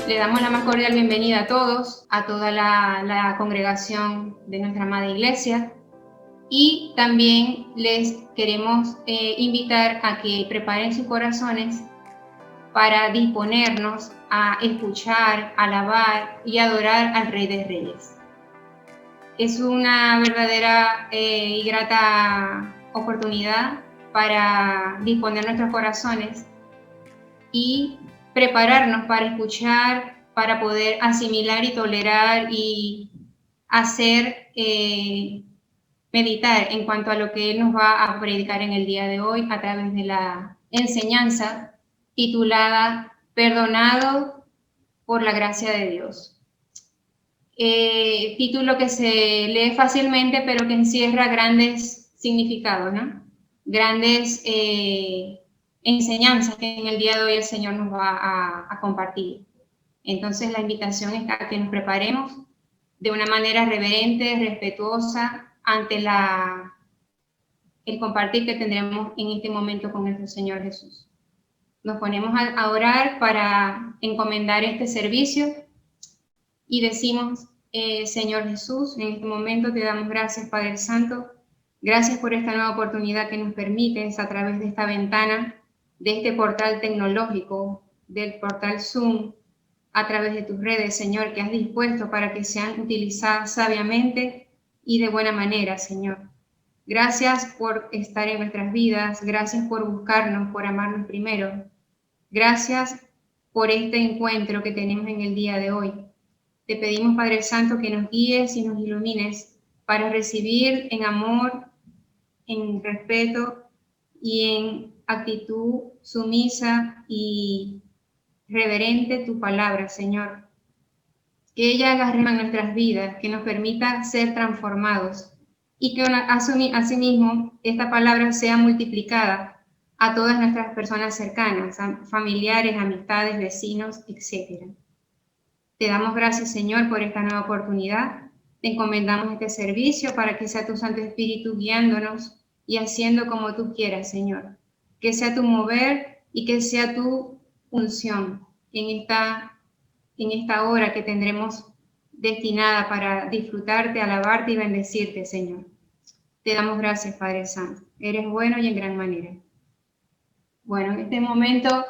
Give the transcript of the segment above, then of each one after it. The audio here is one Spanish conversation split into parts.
Le damos la más cordial bienvenida a todos, a toda la congregación de nuestra amada iglesia, y también les queremos invitar a que preparen sus corazones para disponernos a escuchar, alabar y adorar al Rey de Reyes. Es una verdadera y grata oportunidad para disponer nuestros corazones y prepararnos para escuchar, para poder asimilar y tolerar y hacer, meditar en cuanto a lo que Él nos va a predicar en el día de hoy a través de la enseñanza titulada Perdonado por la gracia de Dios. Título que se lee fácilmente, pero que encierra grandes significados, ¿no? Grandes enseñanzas que en el día de hoy el Señor nos va a compartir. Entonces la invitación es a que nos preparemos de una manera reverente, respetuosa, ante el compartir que tendremos en este momento con nuestro Señor Jesús. Nos ponemos a orar para encomendar este servicio y decimos, Señor Jesús, en este momento te damos gracias, Padre Santo, gracias por esta nueva oportunidad que nos permites a través de esta ventana, de este portal tecnológico, del portal Zoom, a través de tus redes, Señor, que has dispuesto para que sean utilizadas sabiamente y de buena manera, Señor. Gracias por estar en nuestras vidas, gracias por buscarnos, por amarnos primero. Gracias por este encuentro que tenemos en el día de hoy. Te pedimos, Padre Santo, que nos guíes y nos ilumines para recibir en amor, en respeto y en actitud sumisa y reverente tu palabra, Señor. Que ella haga rema en nuestras vidas, que nos permita ser transformados y que asimismo esta palabra sea multiplicada a todas nuestras personas cercanas, a familiares, amistades, vecinos, etc. Te damos gracias, Señor, por esta nueva oportunidad. Te encomendamos este servicio para que sea tu Santo Espíritu guiándonos y haciendo como tú quieras, Señor. Que sea tu mover y que sea tu unción en esta hora que tendremos destinada para disfrutarte, alabarte y bendecirte, Señor. Te damos gracias, Padre Santo. Eres bueno y en gran manera. Bueno, en este momento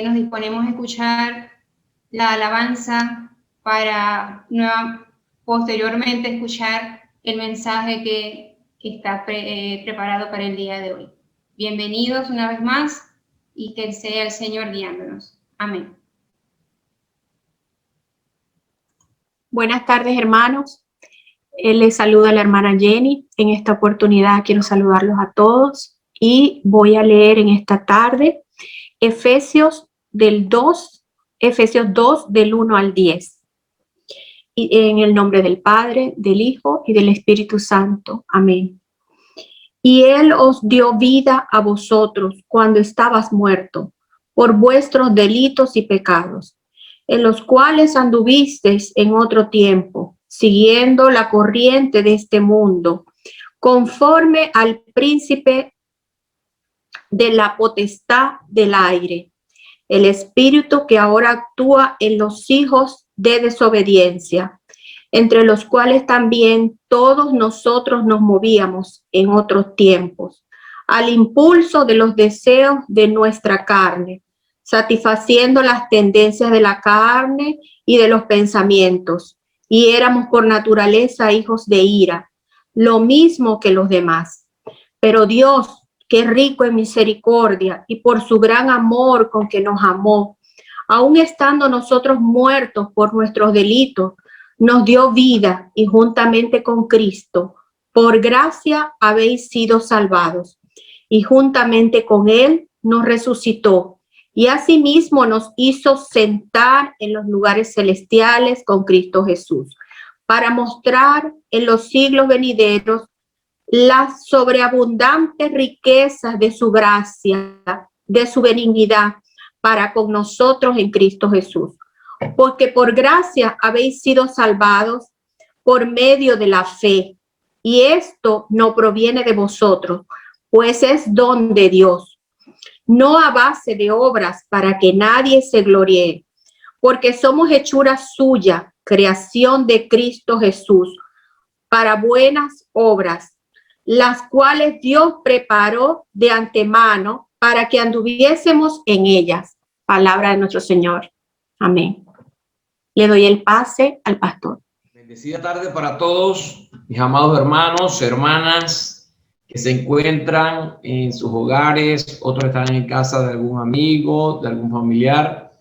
nos disponemos a escuchar la alabanza para posteriormente escuchar el mensaje que está preparado para el día de hoy. Bienvenidos una vez más y que sea el Señor guiándonos. Amén. Buenas tardes, hermanos. Les saluda la hermana Jenny. En esta oportunidad quiero saludarlos a todos y voy a leer en esta tarde Efesios 2, del 1 al 10. Y en el nombre del Padre, del Hijo y del Espíritu Santo. Amén. Y Él os dio vida a vosotros cuando estabas muerto por vuestros delitos y pecados, en los cuales anduvisteis en otro tiempo, siguiendo la corriente de este mundo, conforme al príncipe de la potestad del aire, el espíritu que ahora actúa en los hijos de desobediencia, entre los cuales también todos nosotros nos movíamos en otros tiempos, al impulso de los deseos de nuestra carne, satisfaciendo las tendencias de la carne y de los pensamientos, y éramos por naturaleza hijos de ira, lo mismo que los demás. Pero Dios, que es rico en misericordia y por su gran amor con que nos amó, aun estando nosotros muertos por nuestros delitos, nos dio vida y juntamente con Cristo, por gracia habéis sido salvados, y juntamente con Él nos resucitó, y asimismo nos hizo sentar en los lugares celestiales con Cristo Jesús, para mostrar en los siglos venideros las sobreabundantes riquezas de su gracia, de su benignidad para con nosotros en Cristo Jesús. Porque por gracia habéis sido salvados por medio de la fe, y esto no proviene de vosotros, pues es don de Dios, no a base de obras para que nadie se gloríe, porque somos hechura suya, creación de Cristo Jesús, para buenas obras, las cuales Dios preparó de antemano para que anduviésemos en ellas. Palabra de nuestro Señor. Amén. Le doy el pase al pastor. Bendecida tarde para todos, mis amados hermanos, hermanas que se encuentran en sus hogares, otros están en casa de algún amigo, de algún familiar.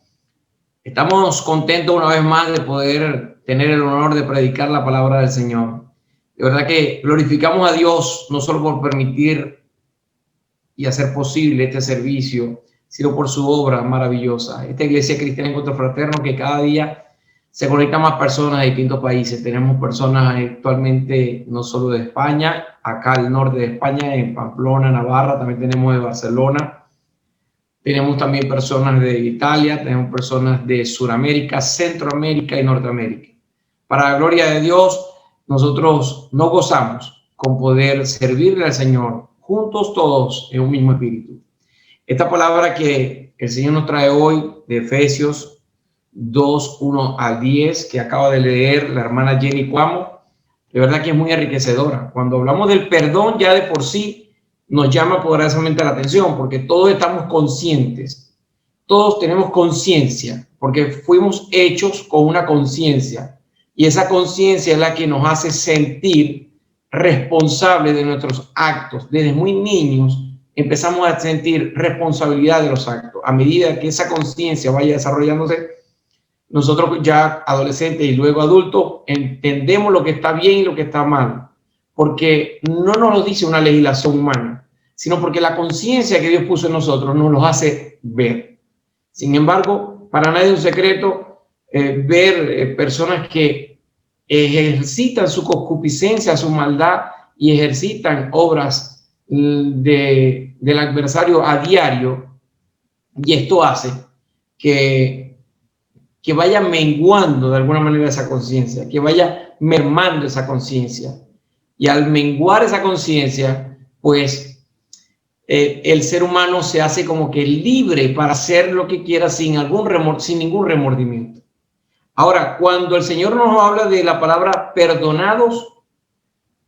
Estamos contentos una vez más de poder tener el honor de predicar la palabra del Señor. De verdad que glorificamos a Dios no solo por permitir y hacer posible este servicio, sino por su obra maravillosa. Esta iglesia cristiana Encuentro Fraterno, que cada día se conectan más personas de distintos países. Tenemos personas actualmente no solo de España, acá al norte de España, en Pamplona, Navarra, también tenemos de Barcelona. Tenemos también personas de Italia, tenemos personas de Sudamérica, Centroamérica y Norteamérica. Para la gloria de Dios, nosotros nos gozamos con poder servirle al Señor juntos todos en un mismo espíritu. Esta palabra que el Señor nos trae hoy de Efesios 2, 1 al 10, que acaba de leer la hermana Jenny Cuamo, de verdad que es muy enriquecedora. Cuando hablamos del perdón, ya de por sí nos llama poderosamente la atención, porque todos estamos conscientes, todos tenemos conciencia, porque fuimos hechos con una conciencia, y esa conciencia es la que nos hace sentir responsables de nuestros actos. Desde muy niños empezamos a sentir responsabilidad de los actos. A medida que esa conciencia vaya desarrollándose, nosotros ya adolescentes y luego adultos entendemos lo que está bien y lo que está mal, porque no nos lo dice una legislación humana, sino porque la conciencia que Dios puso en nosotros nos lo hace ver. Sin embargo, para nadie es un secreto ver personas que ejercitan su concupiscencia, su maldad y ejercitan obras del adversario a diario, y esto hace que vaya menguando de alguna manera esa conciencia, que vaya mermando esa conciencia. Y al menguar esa conciencia, pues el ser humano se hace como que libre para hacer lo que quiera sin ningún remordimiento. Ahora, cuando el Señor nos habla de la palabra perdonados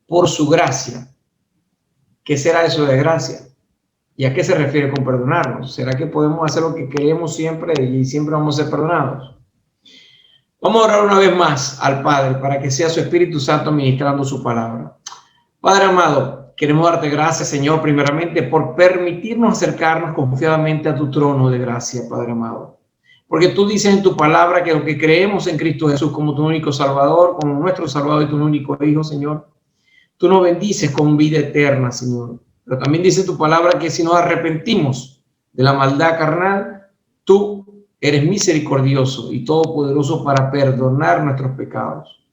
por su gracia, ¿qué será eso de gracia? ¿Y a qué se refiere con perdonarnos? ¿Será que podemos hacer lo que queremos siempre y siempre vamos a ser perdonados? Vamos a orar una vez más al Padre para que sea su Espíritu Santo ministrando su palabra. Padre amado, queremos darte gracias, Señor, primeramente por permitirnos acercarnos confiadamente a tu trono de gracia, Padre amado. Porque tú dices en tu palabra que lo que creemos en Cristo Jesús como tu único Salvador, como nuestro Salvador y tu único Hijo, Señor, tú nos bendices con vida eterna, Señor. Pero también dice tu palabra que si nos arrepentimos de la maldad carnal, tú eres misericordioso y todopoderoso para perdonar nuestros pecados.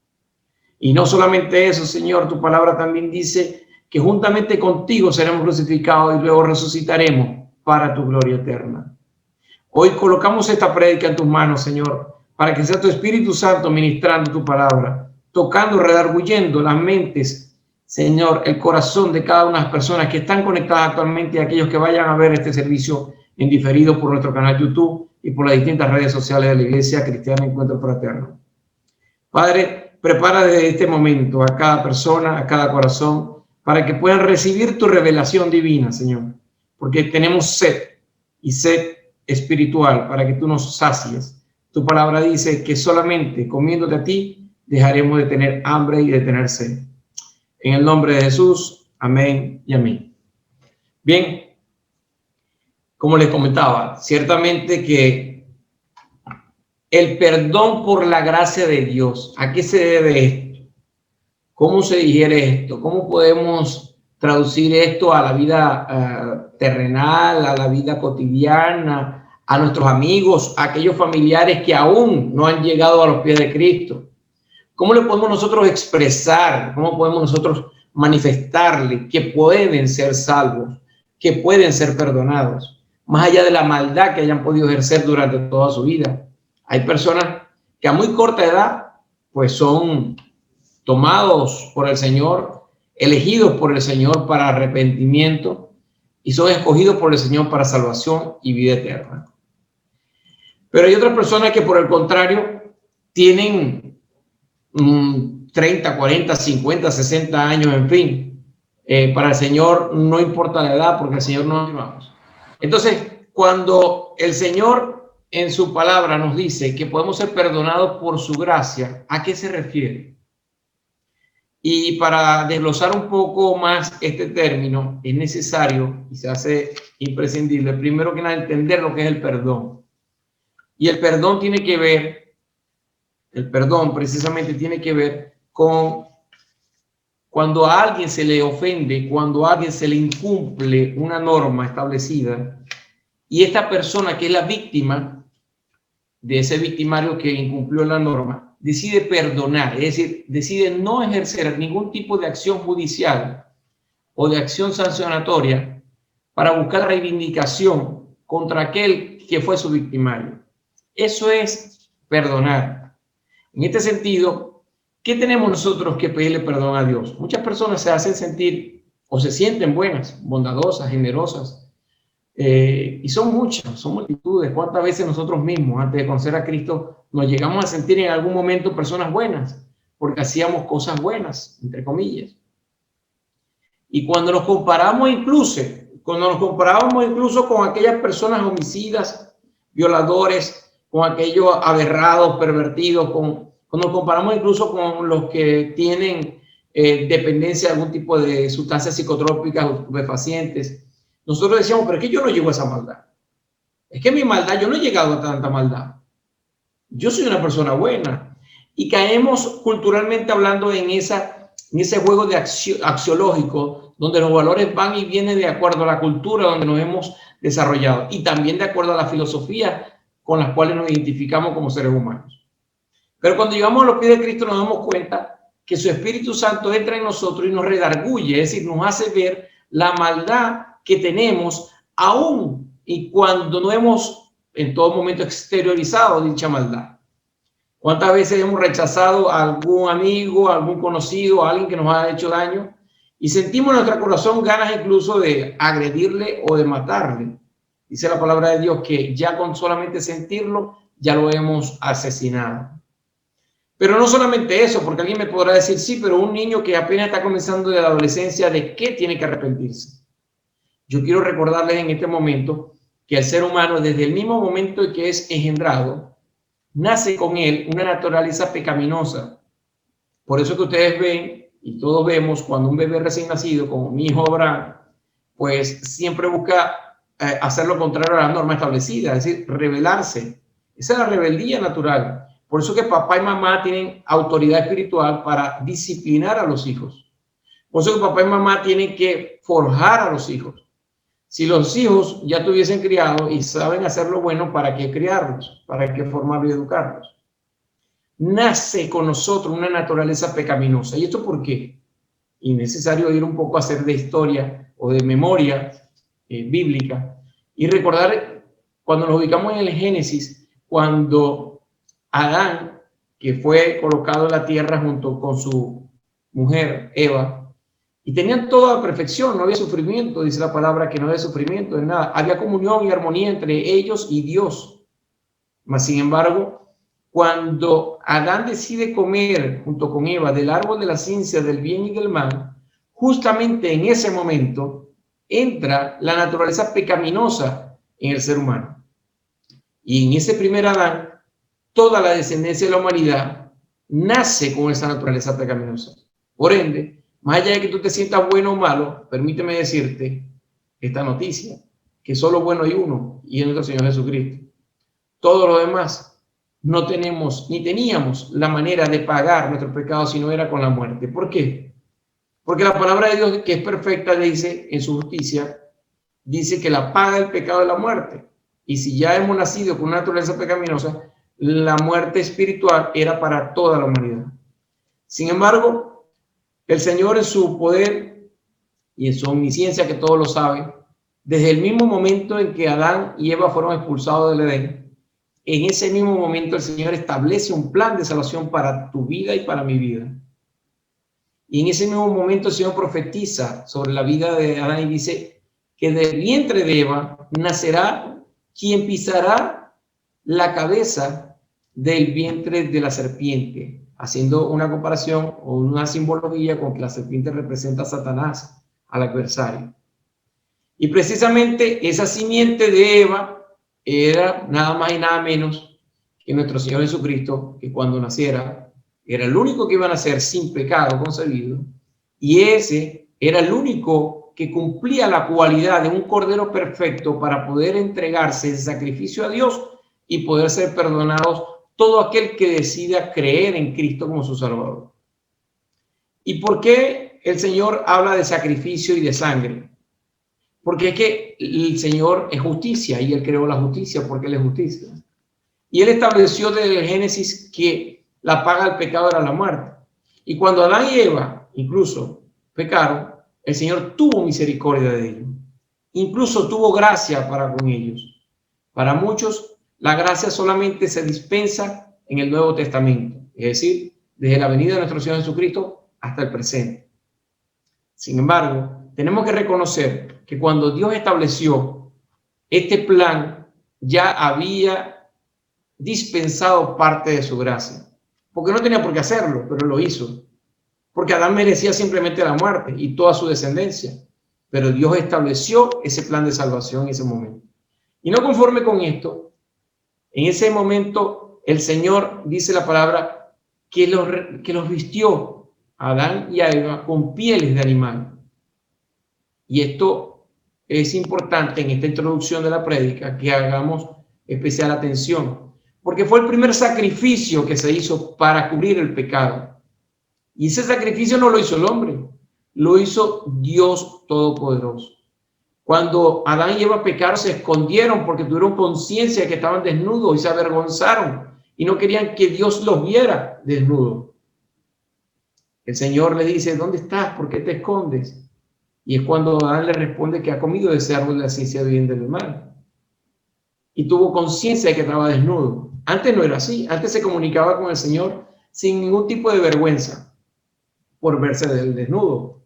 Y no solamente eso, Señor, tu palabra también dice que juntamente contigo seremos crucificados y luego resucitaremos para tu gloria eterna. Hoy colocamos esta prédica en tus manos, Señor, para que sea tu Espíritu Santo ministrando tu palabra, tocando, redarguyendo las mentes, Señor, el corazón de cada una de las personas que están conectadas actualmente y aquellos que vayan a ver este servicio en diferido por nuestro canal YouTube y por las distintas redes sociales de la Iglesia Cristiana Encuentro Fraterno. Padre, prepara desde este momento a cada persona, a cada corazón, para que puedan recibir tu revelación divina, Señor, porque tenemos sed y sed espiritual para que tú nos sacies. Tu palabra dice que solamente comiéndote a ti dejaremos de tener hambre y de tener sed. En el nombre de Jesús, amén y amén. Bien, como les comentaba, ciertamente que el perdón por la gracia de Dios, ¿a qué se debe esto? ¿Cómo se digiere esto? ¿Cómo podemos traducir esto a la vida terrenal, a la vida cotidiana, a nuestros amigos, a aquellos familiares que aún no han llegado a los pies de Cristo? ¿Cómo le podemos nosotros expresar, cómo podemos nosotros manifestarle que pueden ser salvos, que pueden ser perdonados, más allá de la maldad que hayan podido ejercer durante toda su vida? Hay personas que a muy corta edad pues son tomados por el Señor, elegidos por el Señor para arrepentimiento y son escogidos por el Señor para salvación y vida eterna. Pero hay otras personas que por el contrario tienen 30, 40, 50, 60 años, en fin. Para el Señor no importa la edad, porque el Señor no nos vamos. Entonces, cuando el Señor en su palabra nos dice que podemos ser perdonados por su gracia, ¿a qué se refiere? Y para desglosar un poco más este término, es necesario y se hace imprescindible, primero que nada, entender lo que es el perdón. Y el perdón tiene que ver, el perdón precisamente tiene que ver con cuando a alguien se le ofende, cuando a alguien se le incumple una norma establecida, y esta persona que es la víctima de ese victimario que incumplió la norma, decide perdonar, es decir, decide no ejercer ningún tipo de acción judicial o de acción sancionatoria para buscar reivindicación contra aquel que fue su victimario. Eso es perdonar. En este sentido, ¿qué tenemos nosotros que pedirle perdón a Dios? Muchas personas se hacen sentir o se sienten buenas, bondadosas, generosas, y son muchas, son multitudes. ¿Cuántas veces nosotros mismos, antes de conocer a Cristo, nos llegamos a sentir en algún momento personas buenas, porque hacíamos cosas buenas, entre comillas? Y cuando nos comparamos incluso con aquellas personas homicidas, violadores, con aquellos aberrados, pervertidos, cuando nos comparamos incluso con los que tienen dependencia de algún tipo de sustancias psicotrópicas o estupefacientes, nosotros decíamos, pero es que yo no llego a esa maldad. Es que mi maldad, yo no he llegado a tanta maldad. Yo soy una persona buena. Y caemos culturalmente hablando en ese juego de axiológico, donde los valores van y vienen de acuerdo a la cultura donde nos hemos desarrollado y también de acuerdo a la filosofía con las cuales nos identificamos como seres humanos. Pero cuando llegamos a los pies de Cristo nos damos cuenta que su Espíritu Santo entra en nosotros y nos redarguye, es decir, nos hace ver la maldad que tenemos aún y cuando no hemos en todo momento exteriorizado dicha maldad. ¿Cuántas veces hemos rechazado a algún amigo, a algún conocido, a alguien que nos ha hecho daño y sentimos en nuestro corazón ganas incluso de agredirle o de matarle? Dice la palabra de Dios que ya con solamente sentirlo ya lo hemos asesinado. Pero no solamente eso, porque alguien me podrá decir, sí, pero un niño que apenas está comenzando de la adolescencia, ¿de qué tiene que arrepentirse? Yo quiero recordarles en este momento que el ser humano, desde el mismo momento en que es engendrado, nace con él una naturaleza pecaminosa. Por eso que ustedes ven, y todos vemos, cuando un bebé recién nacido, como mi hijo Abraham, pues siempre busca hacer lo contrario a la norma establecida, es decir, rebelarse. Esa es la rebeldía natural. Por eso que papá y mamá tienen autoridad espiritual para disciplinar a los hijos. Por eso que papá y mamá tienen que forjar a los hijos. Si los hijos ya tuviesen criado y saben hacer lo bueno, ¿para qué criarlos? ¿Para qué formarlos y educarlos? Nace con nosotros una naturaleza pecaminosa. ¿Y esto por qué? Y es necesario ir un poco a hacer de historia o de memoria bíblica y recordar cuando nos ubicamos en el Génesis, cuando Adán, que fue colocado en la tierra junto con su mujer Eva, y tenían toda perfección, no había sufrimiento, dice la palabra que no había sufrimiento de nada, había comunión y armonía entre ellos y Dios. Mas sin embargo, cuando Adán decide comer junto con Eva del árbol de la ciencia del bien y del mal, justamente en ese momento entra la naturaleza pecaminosa en el ser humano. Y en ese primer Adán, toda la descendencia de la humanidad nace con esa naturaleza pecaminosa. Por ende, más allá de que tú te sientas bueno o malo, permíteme decirte esta noticia, que solo bueno hay uno, y es nuestro Señor Jesucristo. Todo lo demás no tenemos ni teníamos la manera de pagar nuestros pecados si no era con la muerte. ¿Por qué? Porque la palabra de Dios, que es perfecta, dice en su justicia, dice que la paga del pecado es la muerte. Y si ya hemos nacido con una naturaleza pecaminosa, la muerte espiritual era para toda la humanidad. Sin embargo, el Señor en su poder y en su omnisciencia, que todo lo sabe, desde el mismo momento en que Adán y Eva fueron expulsados del Edén, en ese mismo momento el Señor establece un plan de salvación para tu vida y para mi vida. Y en ese mismo momento el Señor profetiza sobre la vida de Adán y dice que del vientre de Eva nacerá quien pisará la cabeza del vientre de la serpiente, haciendo una comparación o una simbología con que la serpiente representa a Satanás, al adversario. Y precisamente esa simiente de Eva era nada más y nada menos que nuestro Señor Jesucristo, que cuando naciera era el único que iba a nacer sin pecado concebido, y ese era el único que cumplía la cualidad de un cordero perfecto para poder entregarse en sacrificio a Dios y poder ser perdonados todo aquel que decida creer en Cristo como su Salvador. ¿Y por qué el Señor habla de sacrificio y de sangre? Porque es que el Señor es justicia y Él creó la justicia porque Él es justicia. Y Él estableció desde el Génesis que la paga del pecado era la muerte. Y cuando Adán y Eva incluso pecaron, el Señor tuvo misericordia de ellos. Incluso tuvo gracia para con ellos. Para muchos, la gracia solamente se dispensa en el Nuevo Testamento, es decir, desde la venida de nuestro Señor Jesucristo hasta el presente. Sin embargo, tenemos que reconocer que cuando Dios estableció este plan, ya había dispensado parte de su gracia. Porque no tenía por qué hacerlo, pero lo hizo. Porque Adán merecía simplemente la muerte y toda su descendencia. Pero Dios estableció ese plan de salvación en ese momento. Y no conforme con esto, en ese momento el Señor, dice la palabra, que los vistió a Adán y a Eva con pieles de animal. Y esto es importante en esta introducción de la prédica que hagamos especial atención, porque fue el primer sacrificio que se hizo para cubrir el pecado. Y ese sacrificio no lo hizo el hombre, lo hizo Dios Todopoderoso. Cuando Adán y Eva pecaron, se escondieron porque tuvieron conciencia de que estaban desnudos y se avergonzaron y no querían que Dios los viera desnudos. El Señor le dice, ¿dónde estás? ¿Por qué te escondes? Y es cuando Adán le responde que ha comido de ese árbol de la ciencia del bien y del mal. Y tuvo conciencia de que estaba desnudo. Antes no era así. Antes se comunicaba con el Señor sin ningún tipo de vergüenza por verse del desnudo.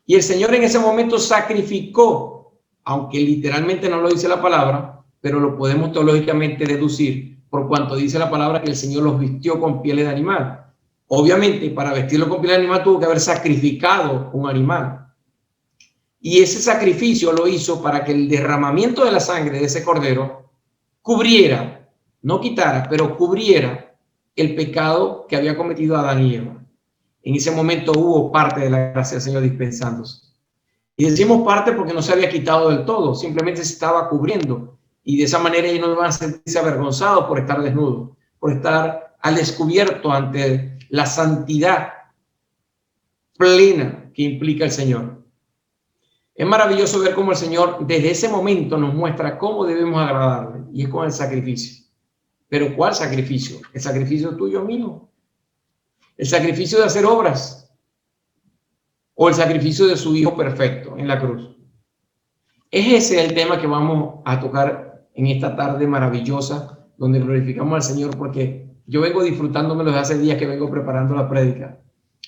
Y el Señor en ese momento sacrificó, aunque literalmente no lo dice la palabra, pero lo podemos teológicamente deducir por cuanto dice la palabra que el Señor los vistió con pieles de animal. Obviamente, para vestirlo con pieles de animal tuvo que haber sacrificado un animal. Y ese sacrificio lo hizo para que el derramamiento de la sangre de ese cordero cubriera, no quitara, pero cubriera el pecado que había cometido Adán y Eva. En ese momento hubo parte de la gracia del Señor dispensándose. Y decimos parte porque no se había quitado del todo, simplemente se estaba cubriendo. Y de esa manera ellos no van a sentirse avergonzados por estar desnudos, por estar al descubierto ante la santidad plena que implica el Señor. Es maravilloso ver cómo el Señor desde ese momento nos muestra cómo debemos agradarle, y es con el sacrificio. ¿Pero cuál sacrificio? El sacrificio tuyo mío. El sacrificio de hacer obras. O el sacrificio de su Hijo perfecto en la cruz. Es ese el tema que vamos a tocar en esta tarde maravillosa, donde glorificamos al Señor, porque yo vengo disfrutándomelo desde hace días que vengo preparando la prédica.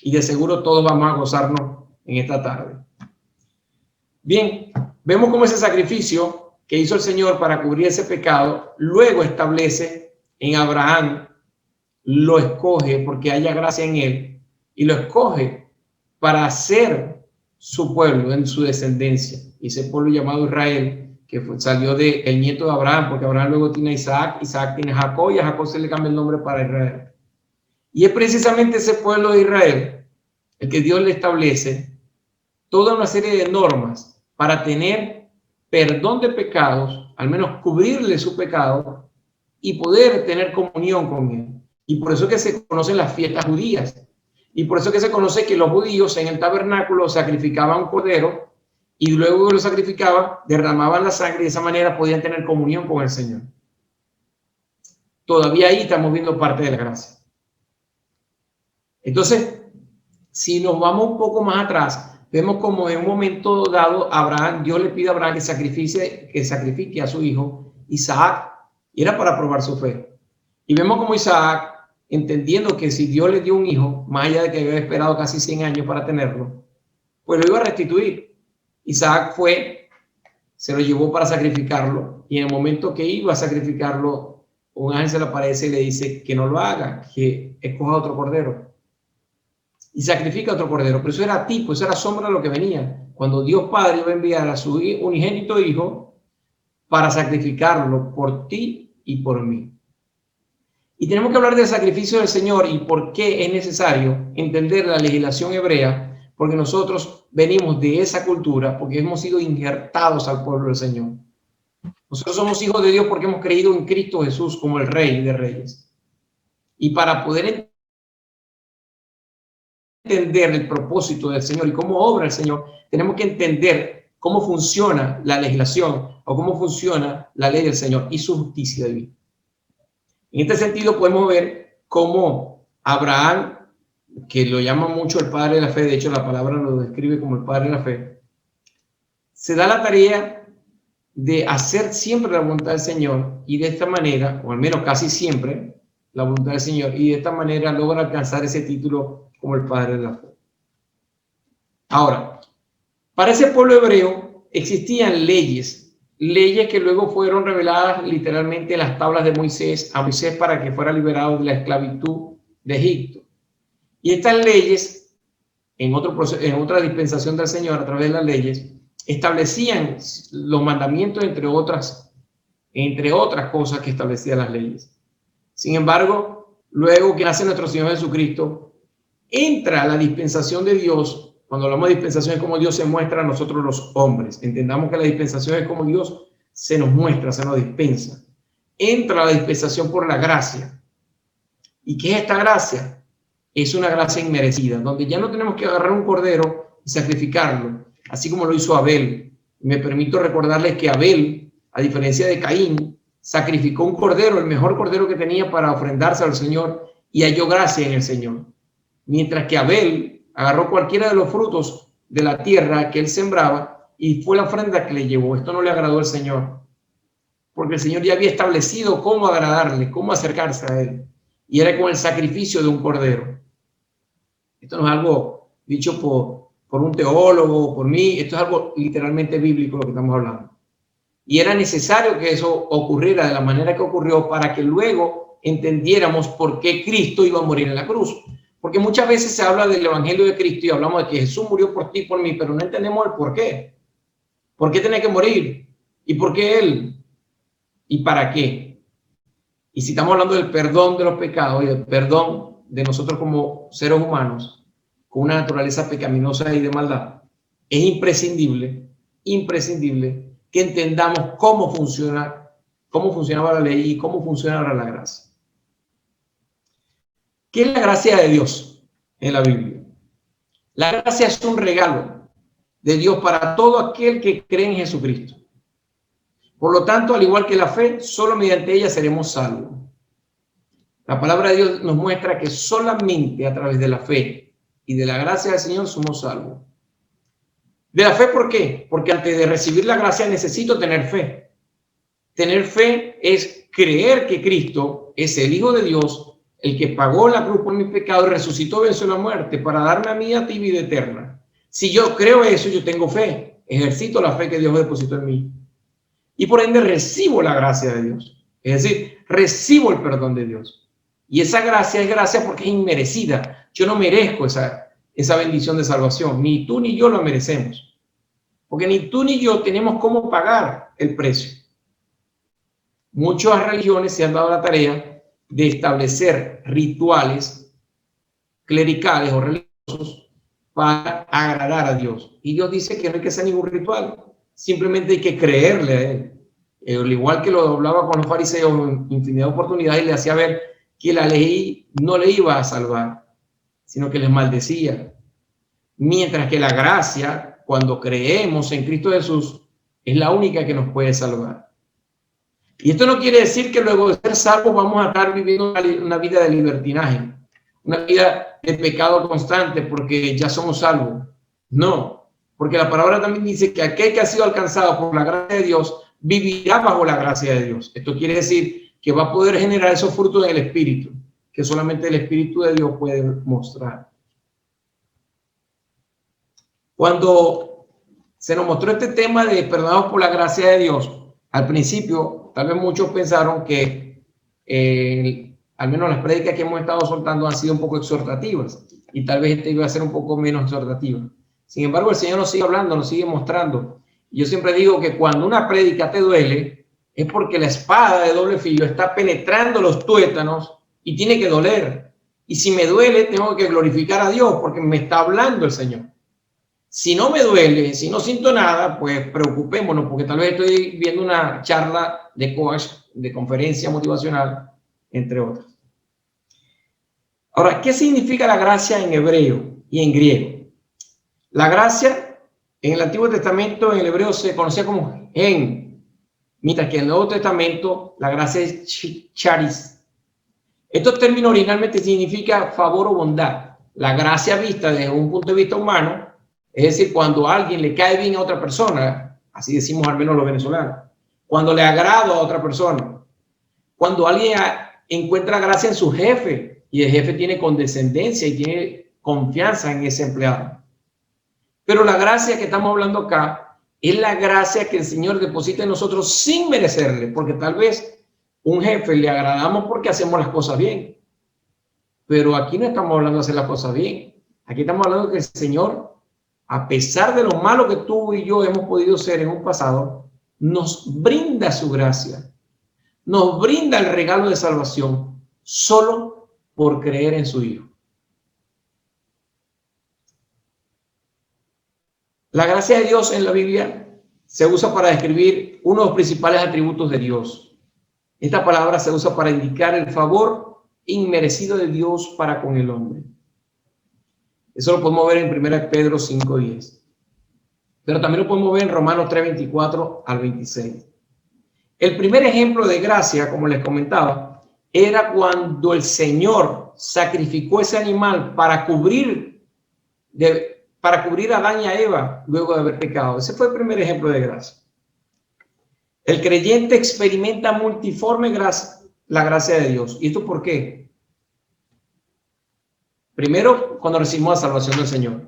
Y de seguro todos vamos a gozarnos en esta tarde. Bien, vemos cómo ese sacrificio que hizo el Señor para cubrir ese pecado, luego establece en Abraham, lo escoge porque haya gracia en él, y lo escoge para ser su pueblo, en su descendencia. Y ese pueblo llamado Israel, que salió del nieto de Abraham, porque Abraham luego tiene a Isaac, Isaac tiene a Jacob, y a Jacob se le cambia el nombre para Israel. Y es precisamente ese pueblo de Israel el que Dios le establece toda una serie de normas para tener perdón de pecados, al menos cubrirle su pecado y poder tener comunión con él. Y por eso que se conocen las fiestas judías. Y por eso que se conoce que los judíos en el tabernáculo sacrificaban un cordero y luego que lo sacrificaban, derramaban la sangre y de esa manera podían tener comunión con el Señor. Todavía ahí estamos viendo parte de la gracia. Entonces, si nos vamos un poco más atrás, vemos como en un momento dado Abraham, Dios le pide a Abraham que sacrifique a su hijo Isaac, y era para probar su fe. Y vemos como Isaac, entendiendo que si Dios le dio un hijo, más allá de que había esperado casi 100 años para tenerlo, pues lo iba a restituir. Isaac fue, se lo llevó para sacrificarlo, y en el momento que iba a sacrificarlo, un ángel se le aparece y le dice que no lo haga, que escoja otro cordero y sacrifica otro cordero. Pero eso era tipo, eso era sombra de lo que venía. Cuando Dios Padre iba a enviar a su unigénito hijo para sacrificarlo por ti y por mí. Y tenemos que hablar del sacrificio del Señor y por qué es necesario entender la legislación hebrea, porque nosotros venimos de esa cultura, porque hemos sido injertados al pueblo del Señor. Nosotros somos hijos de Dios porque hemos creído en Cristo Jesús como el Rey de Reyes. Y para poder entender el propósito del Señor y cómo obra el Señor, tenemos que entender cómo funciona la legislación o cómo funciona la ley del Señor y su justicia divina. En este sentido podemos ver cómo Abraham, que lo llama mucho el padre de la fe, de hecho la palabra lo describe como el padre de la fe, se da la tarea de hacer siempre la voluntad del Señor y de esta manera, o al menos casi siempre, la voluntad del Señor, y de esta manera logra alcanzar ese título como el padre de la fe. Ahora, para ese pueblo hebreo existían leyes que luego fueron reveladas literalmente en las tablas de Moisés, a Moisés para que fuera liberado de la esclavitud de Egipto. Y estas leyes, en otra dispensación del Señor, a través de las leyes, establecían los mandamientos, entre otras cosas que establecían las leyes. Sin embargo, luego que nace nuestro Señor Jesucristo, entra la dispensación de Dios. Cuando hablamos de dispensación es como Dios se muestra a nosotros los hombres. Entendamos que la dispensación es como Dios se nos muestra, se nos dispensa. Entra la dispensación por la gracia. ¿Y qué es esta gracia? Es una gracia inmerecida, donde ya no tenemos que agarrar un cordero y sacrificarlo, así como lo hizo Abel. Me permito recordarles que Abel, a diferencia de Caín, sacrificó un cordero, el mejor cordero que tenía para ofrendarse al Señor, y halló gracia en el Señor. Mientras que Abel agarró cualquiera de los frutos de la tierra que él sembraba y fue la ofrenda que le llevó. Esto no le agradó al Señor, porque el Señor ya había establecido cómo agradarle, cómo acercarse a él, y era con el sacrificio de un cordero. Esto no es algo dicho por un teólogo, por mí, esto es algo literalmente bíblico lo que estamos hablando. Y era necesario que eso ocurriera de la manera que ocurrió para que luego entendiéramos por qué Cristo iba a morir en la cruz. Porque muchas veces se habla del Evangelio de Cristo y hablamos de que Jesús murió por ti y por mí, pero no entendemos el por qué. ¿Por qué tenía que morir? ¿Y por qué Él? ¿Y para qué? Y si estamos hablando del perdón de los pecados y del perdón de nosotros como seres humanos, con una naturaleza pecaminosa y de maldad, es imprescindible que entendamos cómo funcionaba la ley y cómo funciona ahora la gracia. ¿Qué es la gracia de Dios en la Biblia? La gracia es un regalo de Dios para todo aquel que cree en Jesucristo. Por lo tanto, al igual que la fe, solo mediante ella seremos salvos. La palabra de Dios nos muestra que solamente a través de la fe y de la gracia del Señor somos salvos. ¿De la fe por qué? Porque antes de recibir la gracia necesito tener fe. Tener fe es creer que Cristo es el Hijo de Dios, el que pagó la cruz por mis pecados y resucitó, venció la muerte para darme a mí a ti vida eterna. Si yo creo eso, yo tengo fe, ejercito la fe que Dios depositó en mí. Y por ende recibo la gracia de Dios. Es decir, recibo el perdón de Dios. Y esa gracia es gracia porque es inmerecida. Yo no merezco esa bendición de salvación. Ni tú ni yo lo merecemos. Porque ni tú ni yo tenemos cómo pagar el precio. Muchas religiones se han dado la tarea de establecer rituales clericales o religiosos para agradar a Dios. Y Dios dice que no hay que hacer ningún ritual. Simplemente hay que creerle a Él. Al igual que lo hablaba con los fariseos en infinidad de oportunidades y le hacía ver que la ley no le iba a salvar, sino que les maldecía. Mientras que la gracia, cuando creemos en Cristo Jesús, es la única que nos puede salvar. Y esto no quiere decir que luego de ser salvos vamos a estar viviendo una vida de libertinaje, una vida de pecado constante porque ya somos salvos. No, porque la palabra también dice que aquel que ha sido alcanzado por la gracia de Dios vivirá bajo la gracia de Dios. Esto quiere decir que va a poder generar esos frutos del Espíritu, que solamente el Espíritu de Dios puede mostrar. Cuando se nos mostró este tema de perdonados por la gracia de Dios, al principio tal vez muchos pensaron que al menos las prédicas que hemos estado soltando han sido un poco exhortativas y tal vez esta iba a ser un poco menos exhortativa. Sin embargo, el Señor nos sigue hablando, nos sigue mostrando. Yo siempre digo que cuando una prédica te duele es porque la espada de doble filo está penetrando los tuétanos y tiene que doler. Y si me duele, tengo que glorificar a Dios porque me está hablando el Señor. Si no me duele, si no siento nada, pues preocupémonos porque tal vez estoy viendo una charla de coach, de conferencia motivacional, entre otras. Ahora, ¿qué significa la gracia en hebreo y en griego? La gracia en el Antiguo Testamento, en el hebreo, se conocía como gen, mientras que en el Nuevo Testamento la gracia es charis. Estos términos originalmente significa favor o bondad. La gracia vista desde un punto de vista humano, es decir, cuando a alguien le cae bien a otra persona, así decimos al menos los venezolanos, cuando le agrado a otra persona, cuando alguien encuentra gracia en su jefe y el jefe tiene condescendencia y tiene confianza en ese empleado. Pero la gracia que estamos hablando acá es la gracia que el Señor deposita en nosotros sin merecerle, porque tal vez un jefe le agradamos porque hacemos las cosas bien. Pero aquí no estamos hablando de hacer las cosas bien. Aquí estamos hablando de que el Señor, a pesar de lo malo que tú y yo hemos podido ser en un pasado, nos brinda su gracia. Nos brinda el regalo de salvación solo por creer en su Hijo. La gracia de Dios en la Biblia se usa para describir uno de los principales atributos de Dios. Esta palabra se usa para indicar el favor inmerecido de Dios para con el hombre. Eso lo podemos ver en 1 Pedro 5:10. Pero también lo podemos ver en Romanos 3:24 al 26. El primer ejemplo de gracia, como les comentaba, era cuando el Señor sacrificó ese animal para cubrir a Adán y a Eva luego de haber pecado. Ese fue el primer ejemplo de gracia. El creyente experimenta multiforme la gracia de Dios. ¿Y esto por qué? Primero, cuando recibimos la salvación del Señor.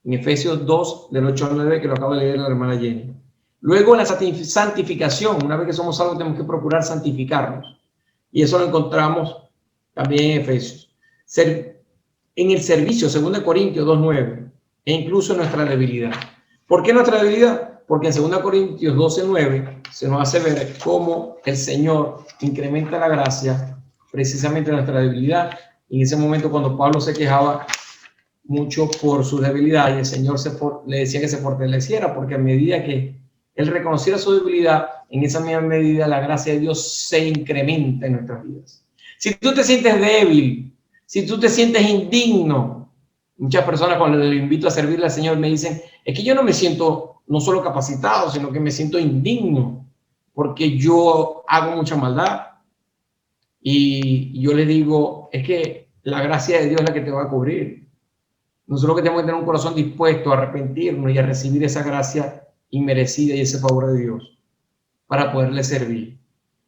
En Efesios 2, del 8 al 9, que lo acaba de leer la hermana Jenny. Luego, en la santificación. Una vez que somos salvos, tenemos que procurar santificarnos. Y eso lo encontramos también en Efesios. En el servicio, 2 Corintios 2:9. E incluso en nuestra debilidad. ¿Por qué nuestra debilidad? Porque en 2 Corintios 12:9 se nos hace ver cómo el Señor incrementa la gracia precisamente en nuestra debilidad. Y en ese momento, cuando Pablo se quejaba mucho por su debilidad y el Señor le decía que se fortaleciera, porque a medida que él reconociera su debilidad, en esa misma medida la gracia de Dios se incrementa en nuestras vidas. Si tú te sientes débil, si tú te sientes indigno, muchas personas cuando les invito a servirle al Señor me dicen, es que yo no me siento no solo capacitado, sino que me siento indigno, porque yo hago mucha maldad. Y yo les digo, es que la gracia de Dios es la que te va a cubrir. Nosotros que tenemos que tener un corazón dispuesto a arrepentirnos y a recibir esa gracia inmerecida y ese favor de Dios para poderle servir.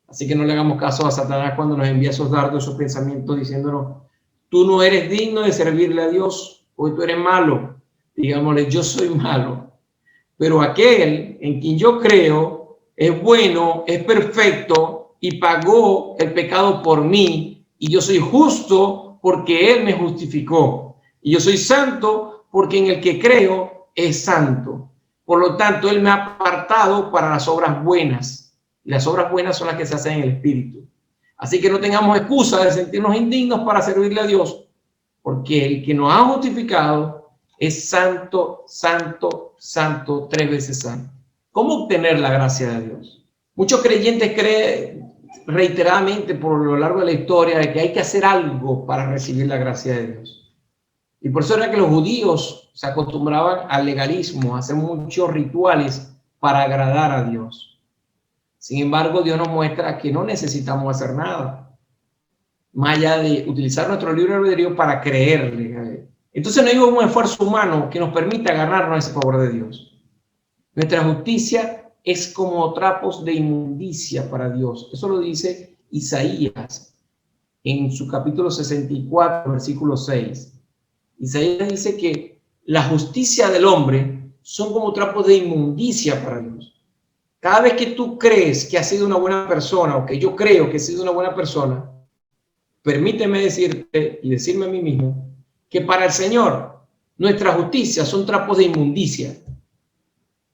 Así que no le hagamos caso a Satanás cuando nos envía esos dardos, esos pensamientos diciéndonos, tú no eres digno de servirle a Dios, porque tú eres malo. Digámosle, yo soy malo. Pero aquel en quien yo creo es bueno, es perfecto y pagó el pecado por mí y yo soy justo porque Él me justificó. Y yo soy santo porque en el que creo es santo. Por lo tanto, Él me ha apartado para las obras buenas. Y las obras buenas son las que se hacen en el Espíritu. Así que no tengamos excusa de sentirnos indignos para servirle a Dios, porque el que nos ha justificado es santo, santo, santo, 3 veces santo. ¿Cómo obtener la gracia de Dios? Muchos creyentes creen reiteradamente por lo largo de la historia de que hay que hacer algo para recibir la gracia de Dios. Y por eso era que los judíos se acostumbraban al legalismo, a hacer muchos rituales para agradar a Dios. Sin embargo, Dios nos muestra que no necesitamos hacer nada, más allá de utilizar nuestro libre albedrío para creerle a Él. Entonces no hay un esfuerzo humano que nos permita ganarnos ese favor de Dios. Nuestra justicia es como trapos de inmundicia para Dios. Eso lo dice Isaías en su capítulo 64, versículo 6. Isaías dice que la justicia del hombre son como trapos de inmundicia para Dios. Cada vez que tú crees que has sido una buena persona o que yo creo que he sido una buena persona, permíteme decirte y decirme a mí mismo que para el Señor nuestras justicias son trapos de inmundicia.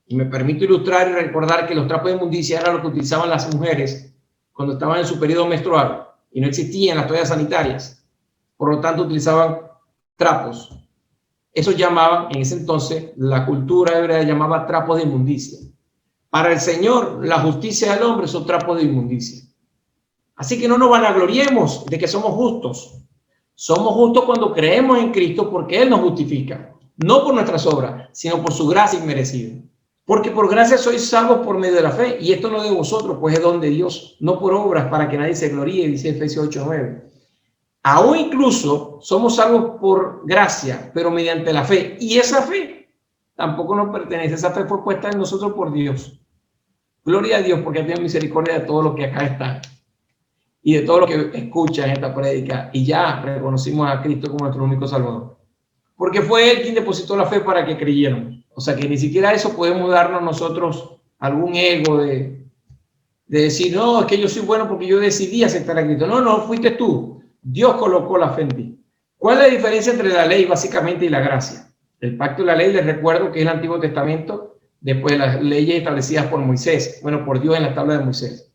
Y me permito ilustrar y recordar que los trapos de inmundicia eran lo que utilizaban las mujeres cuando estaban en su periodo menstrual y no existían las toallas sanitarias. Por lo tanto, utilizaban trapos. Eso llamaban, en ese entonces, la cultura hebrea llamaba trapos de inmundicia. Para el Señor, la justicia del hombre son trapos de inmundicia. Así que no nos vanagloriemos de que somos justos. Somos justos cuando creemos en Cristo porque Él nos justifica. No por nuestras obras, sino por su gracia inmerecida. Porque por gracia sois salvos por medio de la fe. Y esto no de vosotros, pues es don de Dios. No por obras para que nadie se gloríe, dice Efesios 8:9. Aún incluso somos salvos por gracia, pero mediante la fe. Y esa fe tampoco nos pertenece. Esa fe fue puesta en nosotros por Dios. Gloria a Dios porque ha tenido misericordia de todo lo que acá está y de todo lo que escucha en esta prédica. Y ya reconocimos a Cristo como nuestro único Salvador. Porque fue Él quien depositó la fe para que creyeran. O sea que ni siquiera eso podemos darnos nosotros algún ego de decir, no, es que yo soy bueno porque yo decidí aceptar a Cristo. No, no, fuiste tú. Dios colocó la fe en ti. ¿Cuál es la diferencia entre la ley básicamente y la gracia? El pacto de la ley, les recuerdo que es el Antiguo Testamento, después de las leyes establecidas por Moisés, bueno, por Dios en la tabla de Moisés.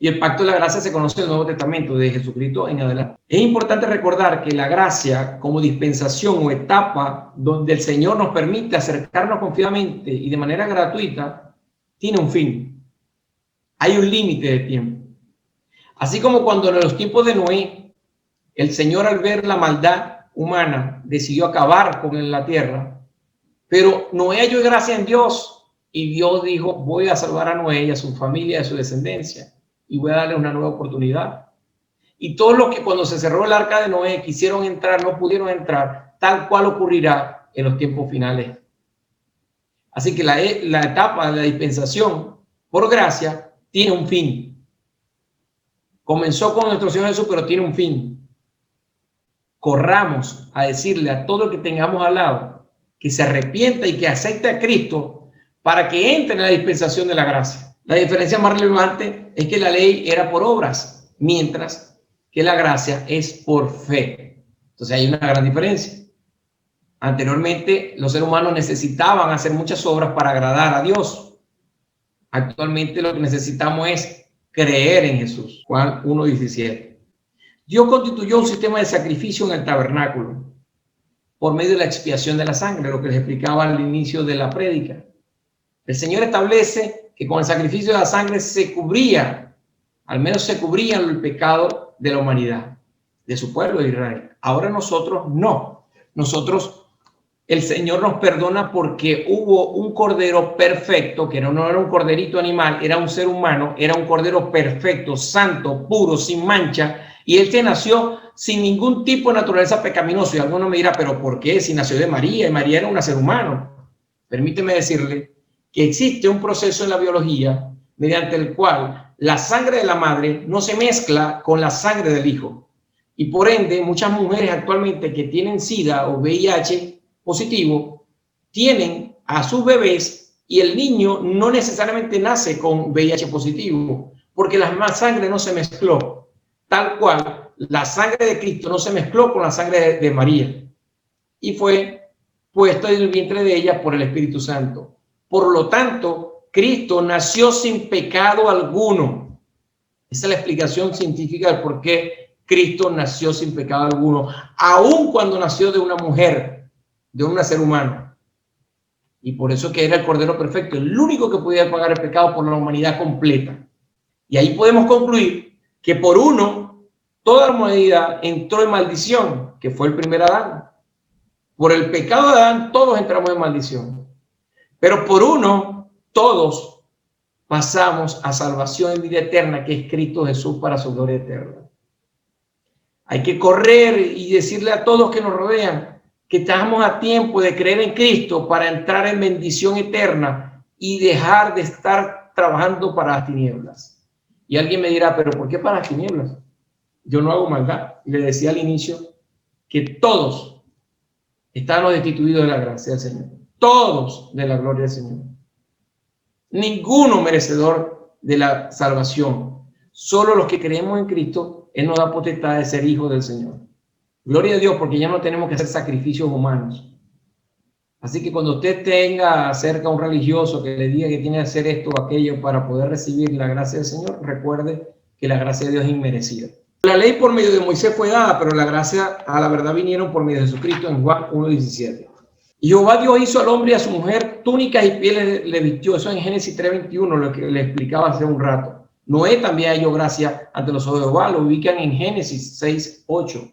Y el pacto de la gracia se conoce en el Nuevo Testamento, de Jesucristo en adelante. Es importante recordar que la gracia, como dispensación o etapa donde el Señor nos permite acercarnos confiadamente y de manera gratuita, tiene un fin. Hay un límite de tiempo. Así como cuando en los tiempos de Noé, el Señor al ver la maldad humana decidió acabar con la tierra, pero Noé halló gracia en Dios y Dios dijo, voy a salvar a Noé y a su familia y a su descendencia y voy a darle una nueva oportunidad. Y todos los que cuando se cerró el arca de Noé quisieron entrar, no pudieron entrar, tal cual ocurrirá en los tiempos finales. Así que la etapa de la dispensación por gracia tiene un fin. Comenzó con nuestro Señor Jesús, pero tiene un fin. Corramos a decirle a todo el que tengamos al lado que se arrepienta y que acepte a Cristo para que entre en la dispensación de la gracia. La diferencia más relevante es que la ley era por obras, mientras que la gracia es por fe. Entonces hay una gran diferencia. Anteriormente los seres humanos necesitaban hacer muchas obras para agradar a Dios. Actualmente lo que necesitamos es creer en Jesús. Juan 1:17. Dios constituyó un sistema de sacrificio en el tabernáculo por medio de la expiación de la sangre, lo que les explicaba al inicio de la prédica. El Señor establece que con el sacrificio de la sangre se cubría, al menos se cubría el pecado de la humanidad, de su pueblo de Israel. Ahora nosotros no. Nosotros, el Señor nos perdona porque hubo un cordero perfecto, que no era un corderito animal, era un ser humano, era un cordero perfecto, santo, puro, sin mancha, y él se nació sin ningún tipo de naturaleza pecaminosa. Y alguno me dirá, ¿pero por qué? Si nació de María, y María era un ser humano. Permíteme decirle que existe un proceso en la biología mediante el cual la sangre de la madre no se mezcla con la sangre del hijo. Y por ende, muchas mujeres actualmente que tienen SIDA o VIH positivo, tienen a sus bebés y el niño no necesariamente nace con VIH positivo, porque la sangre no se mezcló. Tal cual, la sangre de Cristo no se mezcló con la sangre de María y fue puesta en el vientre de ella por el Espíritu Santo. Por lo tanto, Cristo nació sin pecado alguno. Esa es la explicación científica del por qué Cristo nació sin pecado alguno, aun cuando nació de una mujer, de un ser humano. Y por eso que era el Cordero Perfecto, el único que podía pagar el pecado por la humanidad completa. Y ahí podemos concluir que por uno, toda la humanidad entró en maldición, que fue el primer Adán. Por el pecado de Adán, todos entramos en maldición. Pero por uno, todos pasamos a salvación en vida eterna, que es Cristo Jesús para su gloria eterna. Hay que correr y decirle a todos que nos rodean que estamos a tiempo de creer en Cristo para entrar en bendición eterna y dejar de estar trabajando para las tinieblas. Y alguien me dirá, ¿pero por qué para las tinieblas? Yo no hago maldad. Y le decía al inicio que todos estamos destituidos de la gracia del Señor. Todos de la gloria del Señor. Ninguno merecedor de la salvación. Solo los que creemos en Cristo, Él nos da potestad de ser hijos del Señor. Gloria a Dios, porque ya no tenemos que hacer sacrificios humanos. Así que cuando usted tenga cerca a un religioso que le diga que tiene que hacer esto o aquello para poder recibir la gracia del Señor, recuerde que la gracia de Dios es inmerecida. La ley por medio de Moisés fue dada, pero la gracia a la verdad vinieron por medio de Jesucristo en Juan 1:17. Y Jehová Dios hizo al hombre y a su mujer túnicas y pieles le vistió. Eso en Génesis 3:21, lo que le explicaba hace un rato. Noé también halló gracia ante los ojos de Jehová, lo ubican en Génesis 6:8.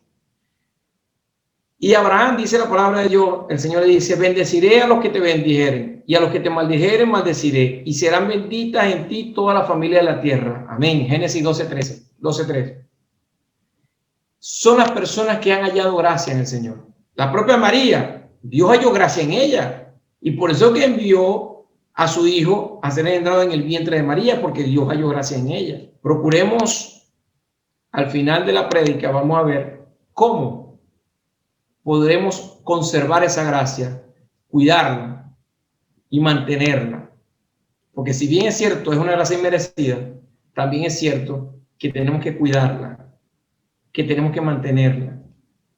Y Abraham, dice la palabra de Dios, el Señor le dice: bendeciré a los que te bendijeren, y a los que te maldijeren maldeciré, y serán benditas en ti toda la familia de la tierra. Amén. Génesis 12:3. Son las personas que han hallado gracia en el Señor. La propia María, Dios halló gracia en ella, y por eso que envió a su hijo a ser engendrado en el vientre de María, porque Dios halló gracia en ella. Procuremos, al final de la prédica, vamos a ver cómo podremos conservar esa gracia, cuidarla y mantenerla. Porque si bien es cierto, es una gracia inmerecida, también es cierto que tenemos que cuidarla, que tenemos que mantenerla,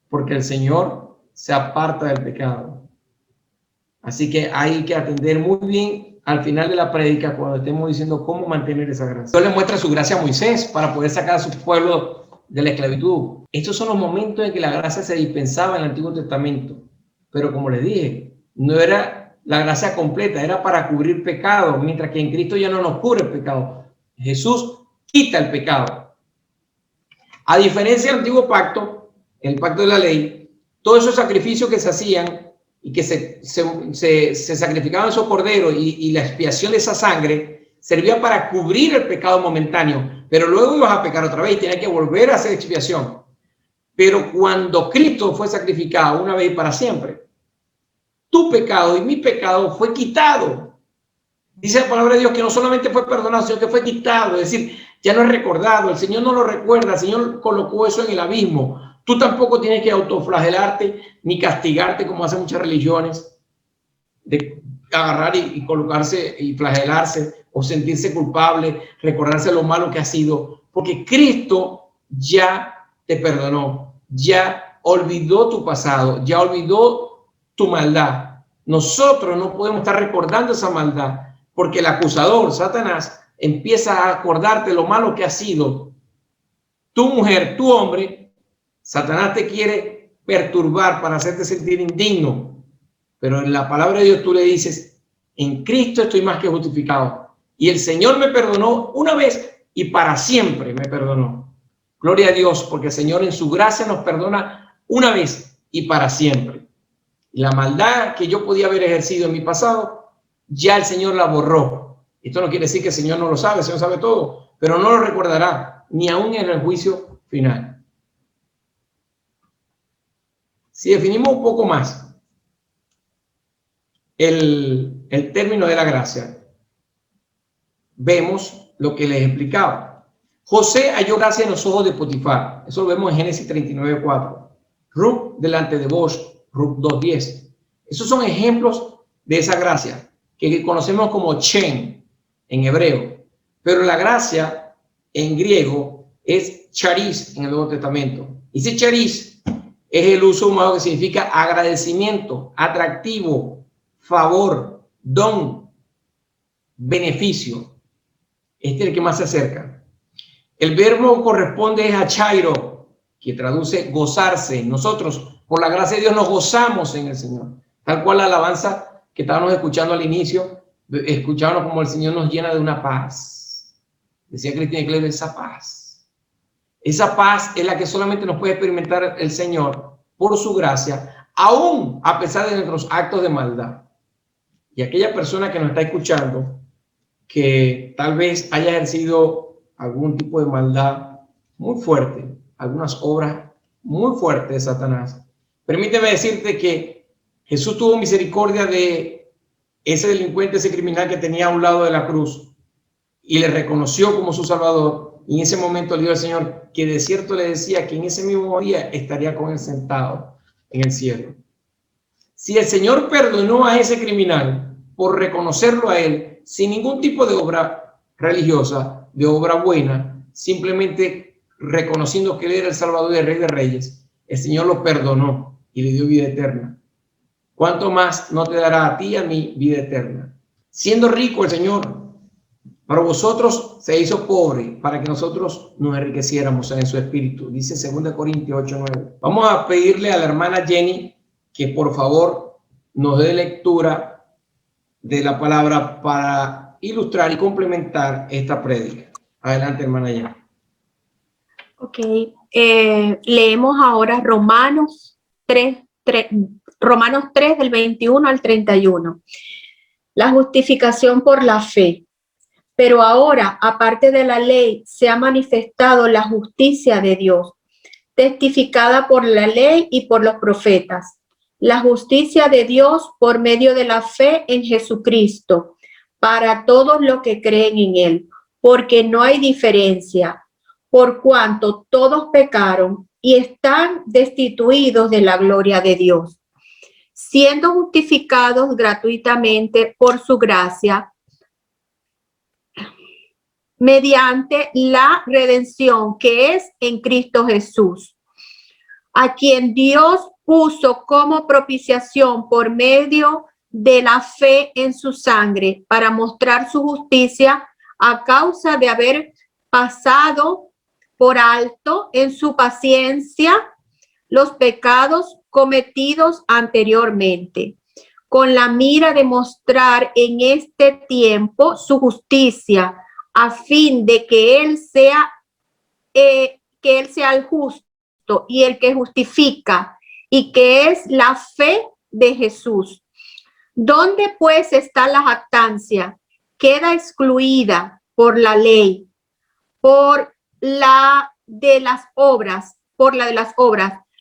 porque el Señor se aparta del pecado. Así que hay que atender muy bien al final de la prédica cuando estemos diciendo cómo mantener esa gracia. Dios le muestra su gracia a Moisés para poder sacar a su pueblo de la esclavitud. Estos son los momentos en que la gracia se dispensaba en el Antiguo Testamento. Pero como les dije, no era la gracia completa, era para cubrir pecado, mientras que en Cristo ya no nos cubre el pecado. Jesús quita el pecado. A diferencia del Antiguo Pacto, el Pacto de la Ley, todos esos sacrificios que se hacían y que se sacrificaban esos corderos y la expiación de esa sangre servía para cubrir el pecado momentáneo, pero luego ibas a pecar otra vez y tenías que volver a hacer expiación. Pero cuando Cristo fue sacrificado una vez y para siempre, tu pecado y mi pecado fue quitado. Dice la palabra de Dios que no solamente fue perdonado, sino que fue quitado, es decir, ya no es recordado, el Señor no lo recuerda, el Señor colocó eso en el abismo. Tú tampoco tienes que autoflagelarte ni castigarte como hacen muchas religiones, de agarrar y colocarse y flagelarse o sentirse culpable, recordarse lo malo que ha sido, porque Cristo ya te perdonó, ya olvidó tu pasado, ya olvidó tu maldad. Nosotros no podemos estar recordando esa maldad, porque el acusador, Satanás, empieza a acordarte lo malo que ha sido. Tu mujer, tu hombre, Satanás te quiere perturbar para hacerte sentir indigno, pero en la palabra de Dios tú le dices: en Cristo estoy más que justificado. Y el Señor me perdonó una vez y para siempre me perdonó. Gloria a Dios, porque el Señor en su gracia nos perdona una vez y para siempre. Y la maldad que yo podía haber ejercido en mi pasado, ya el Señor la borró. Esto no quiere decir que el Señor no lo sabe, el Señor sabe todo, pero no lo recordará, ni aún en el juicio final. Si definimos un poco más el término de la gracia, vemos lo que les explicaba. José halló gracia en los ojos de Potifar. Eso lo vemos en Génesis 39:4. Ruth delante de Boaz, Ruth 2:10. Esos son ejemplos de esa gracia que conocemos como chen en hebreo. Pero la gracia en griego es charis en el Nuevo Testamento. Y ese charis es el uso humano que significa agradecimiento, atractivo, favor, don, beneficio. Este es el que más se acerca. El verbo corresponde a chairo, que traduce gozarse. Nosotros, por la gracia de Dios, nos gozamos en el Señor. Tal cual la alabanza que estábamos escuchando al inicio, escuchábamos como el Señor nos llena de una paz. Decía Cristina Cleves, esa paz. Esa paz es la que solamente nos puede experimentar el Señor por su gracia, aún a pesar de nuestros actos de maldad. Y aquella persona que nos está escuchando, que tal vez haya ejercido algún tipo de maldad muy fuerte, algunas obras muy fuertes de Satanás, permíteme decirte que Jesús tuvo misericordia de ese delincuente, ese criminal que tenía a un lado de la cruz y le reconoció como su Salvador. Y en ese momento le dijo al Señor que de cierto le decía que en ese mismo día estaría con él sentado en el cielo. Si el Señor perdonó a ese criminal por reconocerlo a él, sin ningún tipo de obra religiosa, de obra buena, simplemente reconociendo que Él era el Salvador y el Rey de Reyes, el Señor lo perdonó y le dio vida eterna. ¿Cuánto más no te dará a ti y a mí vida eterna? Siendo rico el Señor, para vosotros se hizo pobre, para que nosotros nos enriqueciéramos en su espíritu. Dice 2 Corintios 8:9. Vamos a pedirle a la hermana Jenny que por favor nos dé lectura de la palabra para ilustrar y complementar esta prédica. Adelante, hermana Jenny. Ok, leemos ahora Romanos 3 del 21 al 31. La justificación por la fe. Pero ahora, aparte de la ley, se ha manifestado la justicia de Dios, testificada por la ley y por los profetas. La justicia de Dios por medio de la fe en Jesucristo, para todos los que creen en Él, porque no hay diferencia, por cuanto todos pecaron y están destituidos de la gloria de Dios, siendo justificados gratuitamente por su gracia, mediante la redención que es en Cristo Jesús, a quien Dios puso como propiciación por medio de la fe en su sangre, para mostrar su justicia a causa de haber pasado por alto en su paciencia los pecados cometidos anteriormente, con la mira de mostrar en este tiempo su justicia, a fin de que Él sea el justo y el que justifica, y que es la fe de Jesús. ¿Dónde pues está la jactancia? Queda excluida por la ley, por la de las obras,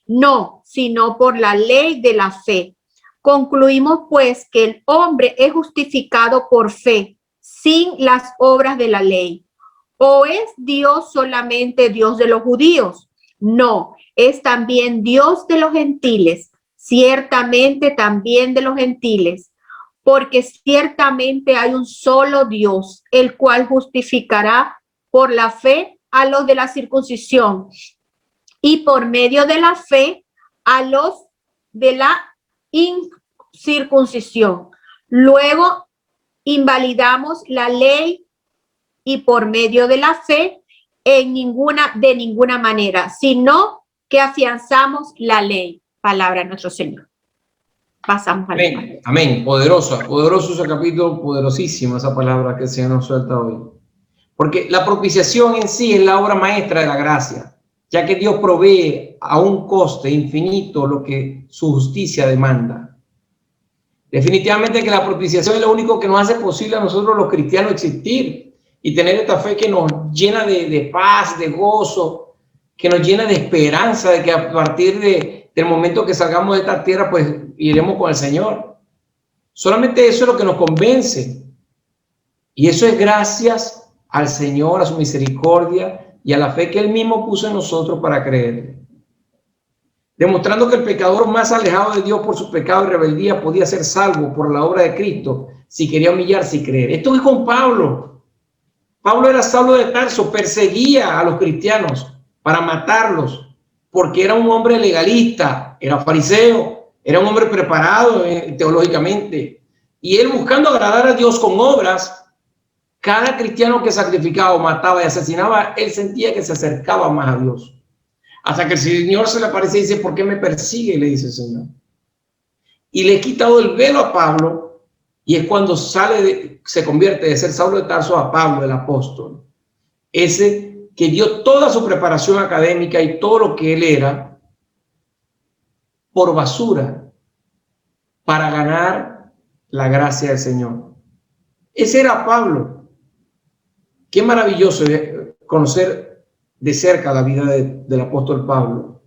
no, sino por la ley de la fe. Concluimos pues que el hombre es justificado por fe, sin las obras de la ley. ¿O es Dios solamente Dios de los judíos? No, es también Dios de los gentiles, ciertamente también de los gentiles, porque ciertamente hay un solo Dios, el cual justificará por la fe a los de la circuncisión y por medio de la fe a los de la incircuncisión. Luego invalidamos la ley y por medio de la fe de ninguna manera, sino que afianzamos la ley. Palabra de nuestro Señor. Pasamos al Amén. Amén. Poderoso ese capítulo, poderosísima esa palabra que el Señor nos suelta hoy. Porque la propiciación en sí es la obra maestra de la gracia, ya que Dios provee a un coste infinito lo que su justicia demanda. Definitivamente que la propiciación es lo único que nos hace posible a nosotros los cristianos existir y tener esta fe que nos llena de paz, de gozo, que nos llena de esperanza de que a partir del momento que salgamos de esta tierra, pues iremos con el Señor. Solamente eso es lo que nos convence. Y eso es gracias al Señor, a su misericordia y a la fe que Él mismo puso en nosotros para creer. Demostrando que el pecador más alejado de Dios por su pecado y rebeldía podía ser salvo por la obra de Cristo si quería humillarse y creer. Esto es con Pablo. Pablo era Saulo de Tarso, perseguía a los cristianos para matarlos, porque era un hombre legalista, era fariseo, era un hombre preparado teológicamente. Y él, buscando agradar a Dios con obras, cada cristiano que sacrificaba o mataba y asesinaba, él sentía que se acercaba más a Dios. Hasta que el Señor se le aparece y dice: ¿por qué me persigue? Le dice el Señor. Y le he quitado el velo a Pablo, y es cuando se convierte de ser Saulo de Tarso a Pablo, el apóstol. Ese que dio toda su preparación académica y todo lo que él era por basura para ganar la gracia del Señor. Ese era Pablo. Qué maravilloso conocer de cerca la vida del apóstol Pablo.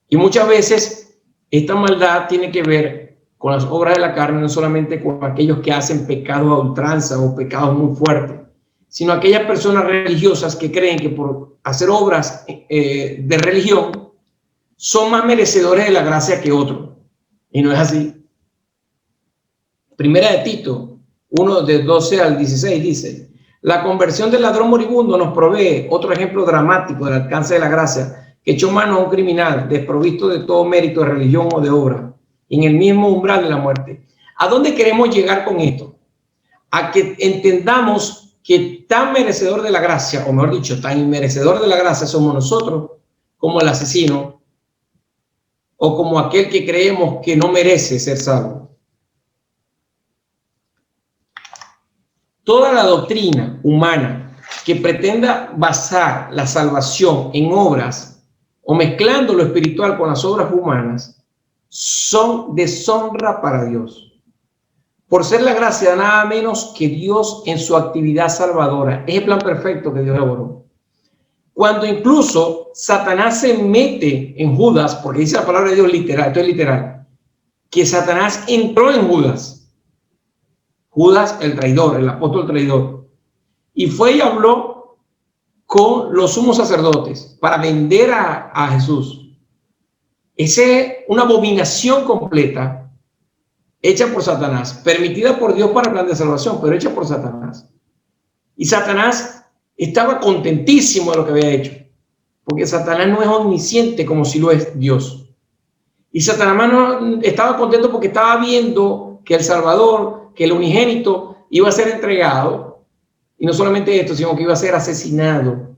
Y muchas veces esta maldad tiene que ver con las obras de la carne, no solamente con aquellos que hacen pecados a ultranza o pecados muy fuertes, sino aquellas personas religiosas que creen que por hacer obras de religión son más merecedores de la gracia que otros. Y no es así. Primera de Tito 1 de 12 al 16 dice: la conversión del ladrón moribundo nos provee otro ejemplo dramático del alcance de la gracia que echó mano a un criminal desprovisto de todo mérito de religión o de obra, en el mismo umbral de la muerte. ¿A dónde queremos llegar con esto? A que entendamos que tan merecedor de la gracia, o mejor dicho, tan inmerecedor de la gracia somos nosotros como el asesino, o como aquel que creemos que no merece ser salvo. Toda la doctrina humana que pretenda basar la salvación en obras o mezclando lo espiritual con las obras humanas son deshonra para Dios. Por ser la gracia nada menos que Dios en su actividad salvadora. Es el plan perfecto que Dios elaboró. Cuando incluso Satanás se mete en Judas, porque dice la palabra de Dios literal, esto es literal, que Satanás entró en Judas. Judas el traidor, el apóstol traidor. Y fue y habló con los sumos sacerdotes para vender a Jesús. Esa es una abominación completa hecha por Satanás, permitida por Dios para el plan de salvación, pero hecha por Satanás. Y Satanás estaba contentísimo de lo que había hecho, porque Satanás no es omnisciente como si lo es Dios. Y Satanás no estaba contento porque estaba viendo que el Salvador, que el unigénito iba a ser entregado, y no solamente esto, sino que iba a ser asesinado.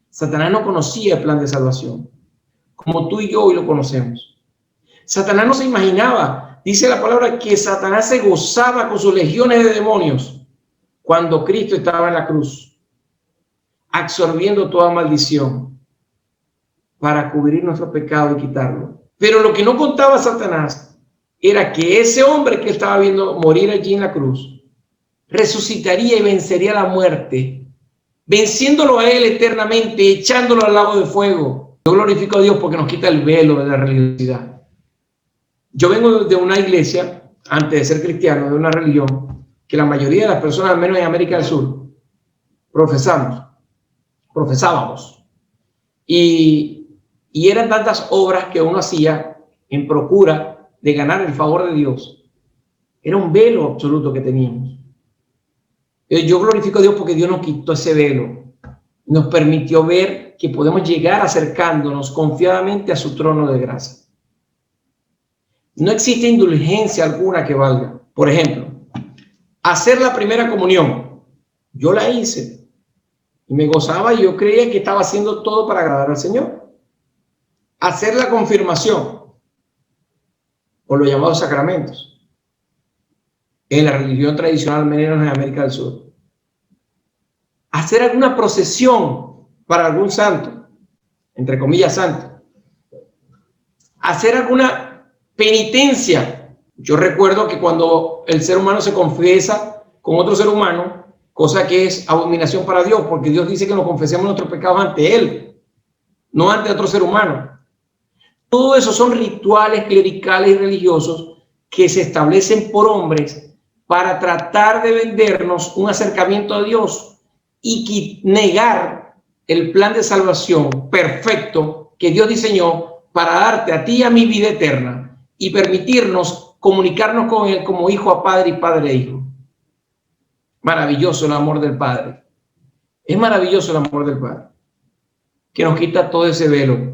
Satanás no conocía el plan de salvación, como tú y yo hoy lo conocemos. Satanás no se imaginaba, dice la palabra, que Satanás se gozaba con sus legiones de demonios cuando Cristo estaba en la cruz, absorbiendo toda maldición para cubrir nuestro pecado y quitarlo. Pero lo que no contaba Satanás era que ese hombre que estaba viendo morir allí en la cruz resucitaría y vencería la muerte, venciéndolo a él eternamente, echándolo al lago de fuego. Yo glorifico a Dios porque nos quita el velo de la religiosidad. Yo vengo de una iglesia, antes de ser cristiano, de una religión que la mayoría de las personas, al menos en América del Sur, profesábamos. Y eran tantas obras que uno hacía en procura de ganar el favor de Dios. Era un velo absoluto que teníamos. Yo glorifico a Dios porque Dios nos quitó ese velo. Nos permitió ver que podemos llegar acercándonos confiadamente a su trono de gracia. No existe indulgencia alguna que valga. Por ejemplo, hacer la primera comunión. Yo la hice y me gozaba y yo creía que estaba haciendo todo para agradar al Señor. Hacer la confirmación, o los llamados sacramentos, en la religión tradicional menos en América del Sur. Hacer alguna procesión para algún santo, entre comillas santo. Hacer alguna penitencia. Yo recuerdo que cuando el ser humano se confiesa con otro ser humano, cosa que es abominación para Dios, porque Dios dice que nos confesemos nuestros pecados ante Él, no ante otro ser humano. Todo eso son rituales clericales y religiosos que se establecen por hombres para tratar de vendernos un acercamiento a Dios y negar el plan de salvación perfecto que Dios diseñó para darte a ti y a mi vida eterna y permitirnos comunicarnos con Él como hijo a padre y padre a hijo. Maravilloso el amor del Padre. Es maravilloso el amor del Padre, que nos quita todo ese velo.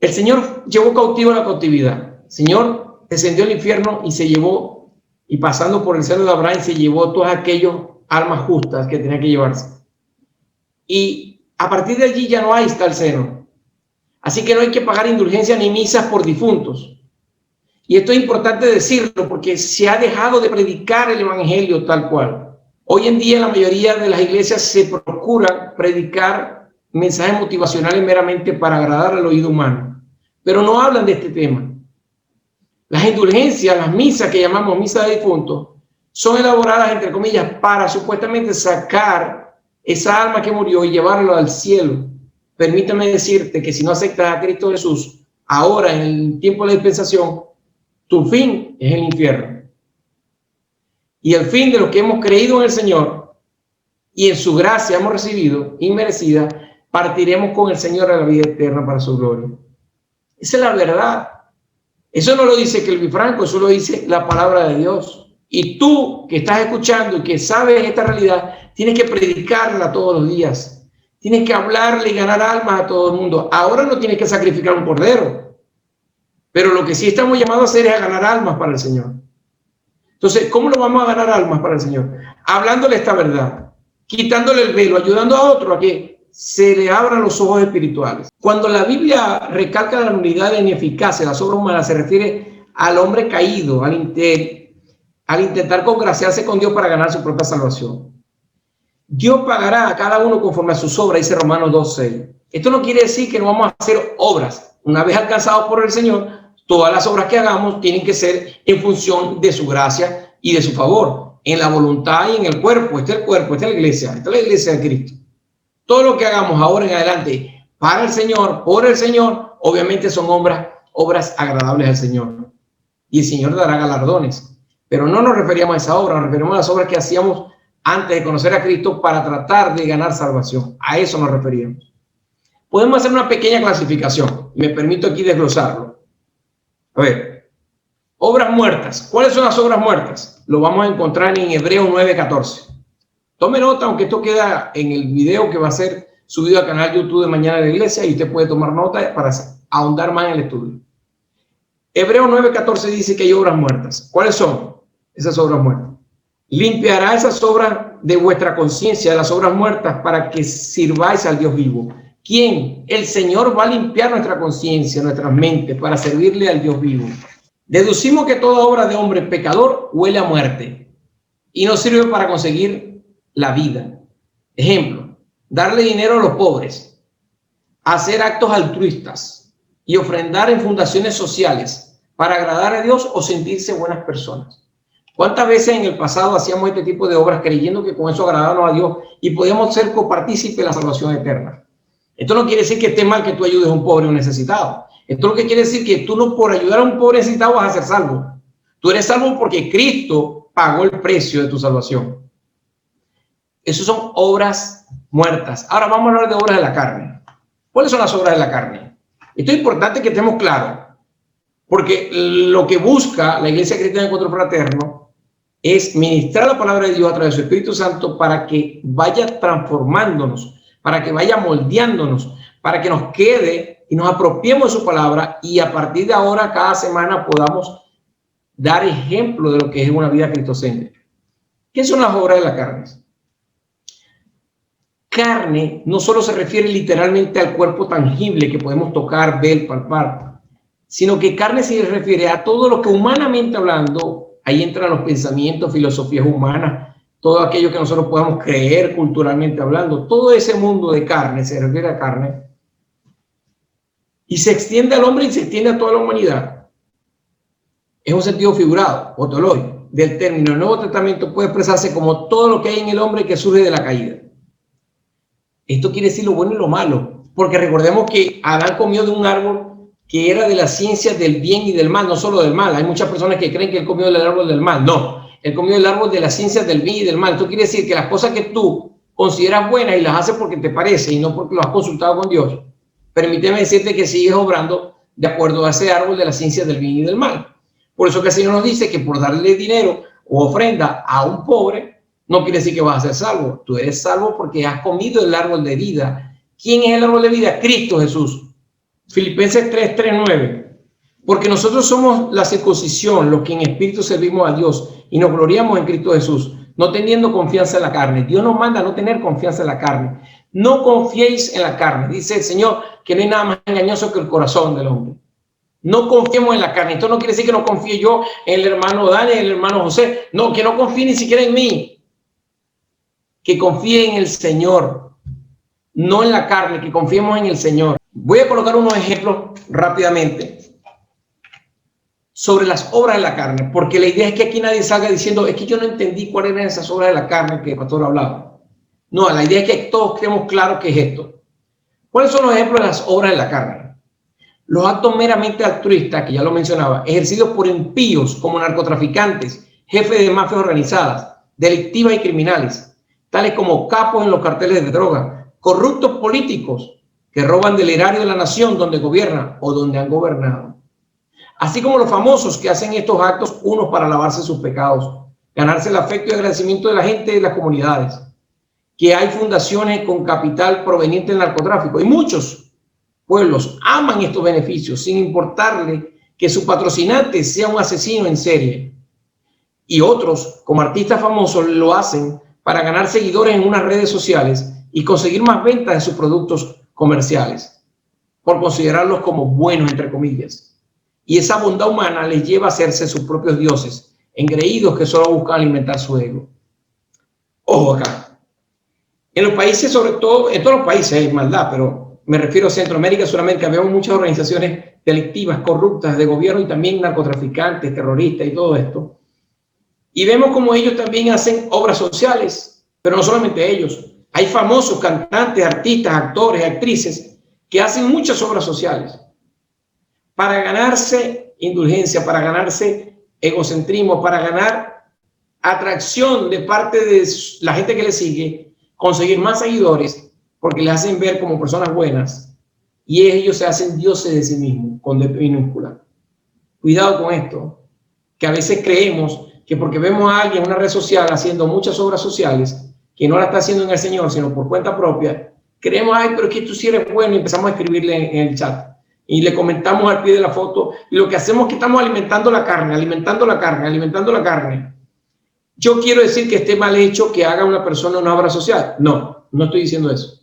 El Señor llevó cautivo a la cautividad. El Señor descendió al infierno y se llevó, y pasando por el seno de Abraham, se llevó todas aquellas almas justas que tenía que llevarse. Y a partir de allí ya no hay tal seno. Así que no hay que pagar indulgencia ni misas por difuntos. Y esto es importante decirlo porque se ha dejado de predicar el evangelio tal cual. Hoy en día la mayoría de las iglesias se procuran predicar mensajes motivacionales meramente para agradar al oído humano, pero no hablan de este tema. Las indulgencias, las misas que llamamos misa de difuntos, son elaboradas, entre comillas, para supuestamente sacar esa alma que murió y llevarlo al cielo. Permítame decirte que si no aceptas a Cristo Jesús ahora en el tiempo de la dispensación, tu fin es el infierno. Y el fin de los que hemos creído en el Señor y en su gracia hemos recibido, inmerecida, partiremos con el Señor a la vida eterna para su gloria. Esa es la verdad. Eso no lo dice Kelvin Franco, eso lo dice la palabra de Dios. Y tú que estás escuchando y que sabes esta realidad, tienes que predicarla todos los días. Tienes que hablarle y ganar almas a todo el mundo. Ahora no tienes que sacrificar un cordero, pero lo que sí estamos llamados a hacer es a ganar almas para el Señor. Entonces, ¿cómo lo vamos a ganar almas para el Señor? Hablándole esta verdad, quitándole el velo, ayudando a otro a que se le abran los ojos espirituales. Cuando la Biblia recalca la nulidad de ineficacia, las obras humanas, se refiere al hombre caído, al intentar congraciarse con Dios para ganar su propia salvación. Dios pagará a cada uno conforme a sus obras, dice Romanos 2:6. Esto no quiere decir que no vamos a hacer obras. Una vez alcanzados por el Señor, todas las obras que hagamos tienen que ser en función de su gracia y de su favor, en la voluntad y en el cuerpo. Este es el cuerpo, esta es la iglesia, esta es la iglesia de Cristo. Todo lo que hagamos ahora en adelante para el Señor, por el Señor, obviamente son obras agradables al Señor. Y el Señor dará galardones. Pero no nos referíamos a esa obra, nos referimos a las obras que hacíamos antes de conocer a Cristo para tratar de ganar salvación. A eso nos referíamos. Podemos hacer una pequeña clasificación. Me permito aquí desglosarlo. A ver, obras muertas. ¿Cuáles son las obras muertas? Lo vamos a encontrar en Hebreos 9:14. Tome nota, aunque esto queda en el video que va a ser subido al canal de YouTube de Mañana de la Iglesia, y usted puede tomar nota para ahondar más en el estudio. Hebreos 9:14 dice que hay obras muertas. ¿Cuáles son esas obras muertas? Limpiará esas obras de vuestra conciencia, de las obras muertas, para que sirváis al Dios vivo. ¿Quién? El Señor va a limpiar nuestra conciencia, nuestras mentes, para servirle al Dios vivo. Deducimos que toda obra de hombre pecador huele a muerte y no sirve para conseguir la vida. Ejemplo, darle dinero a los pobres, hacer actos altruistas y ofrendar en fundaciones sociales para agradar a Dios o sentirse buenas personas. ¿Cuántas veces en el pasado hacíamos este tipo de obras creyendo que con eso agradábamos a Dios y podíamos ser copartícipes de la salvación eterna? Esto no quiere decir que esté mal que tú ayudes a un pobre o un necesitado. Esto lo que quiere decir que tú no por ayudar a un pobre necesitado vas a ser salvo. Tú eres salvo porque Cristo pagó el precio de tu salvación. Esas son obras muertas. Ahora vamos a hablar de obras de la carne. ¿Cuáles son las obras de la carne? Esto es importante que estemos claros, porque lo que busca la Iglesia Cristiana de Encuentro Fraterno es ministrar la palabra de Dios a través de su Espíritu Santo para que vaya transformándonos, para que vaya moldeándonos, para que nos quede y nos apropiemos de su palabra, y a partir de ahora cada semana podamos dar ejemplo de lo que es una vida cristocéntrica. ¿Qué son las obras de la carne? Carne no solo se refiere literalmente al cuerpo tangible que podemos tocar, ver, palpar, sino que carne se refiere a todo lo que humanamente hablando, ahí entran los pensamientos, filosofías humanas, todo aquello que nosotros podamos creer culturalmente hablando, todo ese mundo de carne se refiere a carne y se extiende al hombre y se extiende a toda la humanidad. Es un sentido figurado o teológico del término. El Nuevo Testamento puede expresarse como todo lo que hay en el hombre que surge de la caída. Esto quiere decir lo bueno y lo malo, porque recordemos que Adán comió de un árbol que era de las ciencias del bien y del mal, no solo del mal. Hay muchas personas que creen que él comió del árbol del mal. No, él comió del árbol de las ciencias del bien y del mal. Esto quiere decir que las cosas que tú consideras buenas y las haces porque te parece y no porque lo has consultado con Dios, permíteme decirte que sigues obrando de acuerdo a ese árbol de las ciencias del bien y del mal. Por eso que el Señor nos dice que por darle dinero o ofrenda a un pobre, no quiere decir que vas a ser salvo. Tú eres salvo porque has comido el árbol de vida. ¿Quién es el árbol de vida? Cristo Jesús. Filipenses 3:9. Porque nosotros somos la circuncisión, los que en espíritu servimos a Dios y nos gloriamos en Cristo Jesús, no teniendo confianza en la carne. Dios nos manda a no tener confianza en la carne. No confiéis en la carne. Dice el Señor que no hay nada más engañoso que el corazón del hombre. No confiemos en la carne. Esto no quiere decir que no confíe yo en el hermano Dani, en el hermano José. No, que no confíe ni siquiera en mí. Que confíe en el Señor, no en la carne, que confiemos en el Señor. Voy a colocar unos ejemplos rápidamente sobre las obras de la carne, porque la idea es que aquí nadie salga diciendo, es que yo no entendí cuáles eran esas obras de la carne que el pastor hablaba. No, la idea es que todos quedemos claros qué es esto. ¿Cuáles son los ejemplos de las obras de la carne? Los actos meramente altruistas, que ya lo mencionaba, ejercidos por impíos como narcotraficantes, jefes de mafias organizadas, delictivas y criminales, tales como capos en los carteles de droga, corruptos políticos que roban del erario de la nación donde gobiernan o donde han gobernado. Así como los famosos que hacen estos actos, unos para lavarse sus pecados ganarse el afecto y agradecimiento de la gente de las comunidades, que hay fundaciones con capital proveniente del narcotráfico y muchos pueblos aman estos beneficios sin importarle que su patrocinante sea un asesino en serie. Y otros, como artistas famosos, lo hacen para ganar seguidores en unas redes sociales y conseguir más ventas de sus productos comerciales, por considerarlos como buenos, entre comillas. Y esa bondad humana les lleva a hacerse sus propios dioses, engreídos que solo buscan alimentar su ego. Ojo acá. En los países, sobre todo, en todos los países hay maldad, pero me refiero a Centroamérica, Sudamérica, vemos muchas organizaciones delictivas, corruptas, de gobierno y también narcotraficantes, terroristas y todo esto. Y vemos como ellos también hacen obras sociales, pero no solamente ellos. Hay famosos cantantes, artistas, actores, actrices que hacen muchas obras sociales para ganarse indulgencia, para ganarse egocentrismo, para ganar atracción de parte de la gente que les sigue, conseguir más seguidores, porque les hacen ver como personas buenas y ellos se hacen dioses de sí mismos, con D minúscula. Cuidado con esto, que a veces creemos que porque vemos a alguien en una red social haciendo muchas obras sociales, que no la está haciendo en el Señor, sino por cuenta propia, creemos, ay, pero es que tú sí eres bueno, y empezamos a escribirle en el chat. Y le comentamos al pie de la foto, y lo que hacemos es que estamos alimentando la carne, alimentando la carne, alimentando la carne. Yo quiero decir que esté mal hecho que haga una persona una obra social. No, no estoy diciendo eso.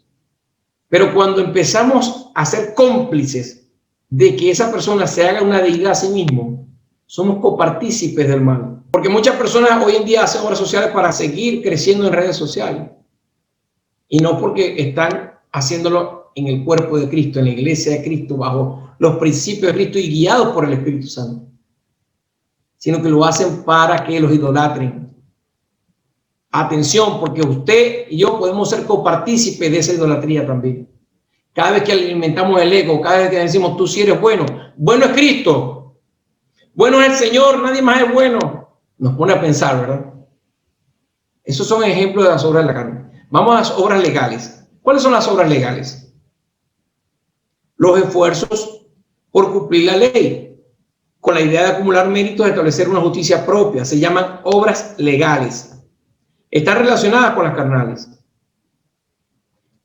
Pero cuando empezamos a ser cómplices de que esa persona se haga una deidad a sí mismo, somos copartícipes del mal. Porque muchas personas hoy en día hacen obras sociales para seguir creciendo en redes sociales. Y no porque están haciéndolo en el cuerpo de Cristo, en la iglesia de Cristo, bajo los principios de Cristo y guiados por el Espíritu Santo. Sino que lo hacen para que los idolatren. Atención, porque usted y yo podemos ser copartícipes de esa idolatría también. Cada vez que alimentamos el ego, cada vez que decimos tú sí eres bueno, bueno es Cristo, bueno es el Señor, nadie más es bueno. Nos pone a pensar, ¿verdad? Esos son ejemplos de las obras de la carne. Vamos a las obras legales. ¿Cuáles son las obras legales? Los esfuerzos por cumplir la ley, con la idea de acumular méritos, de establecer una justicia propia. Se llaman obras legales. Están relacionadas con las carnales.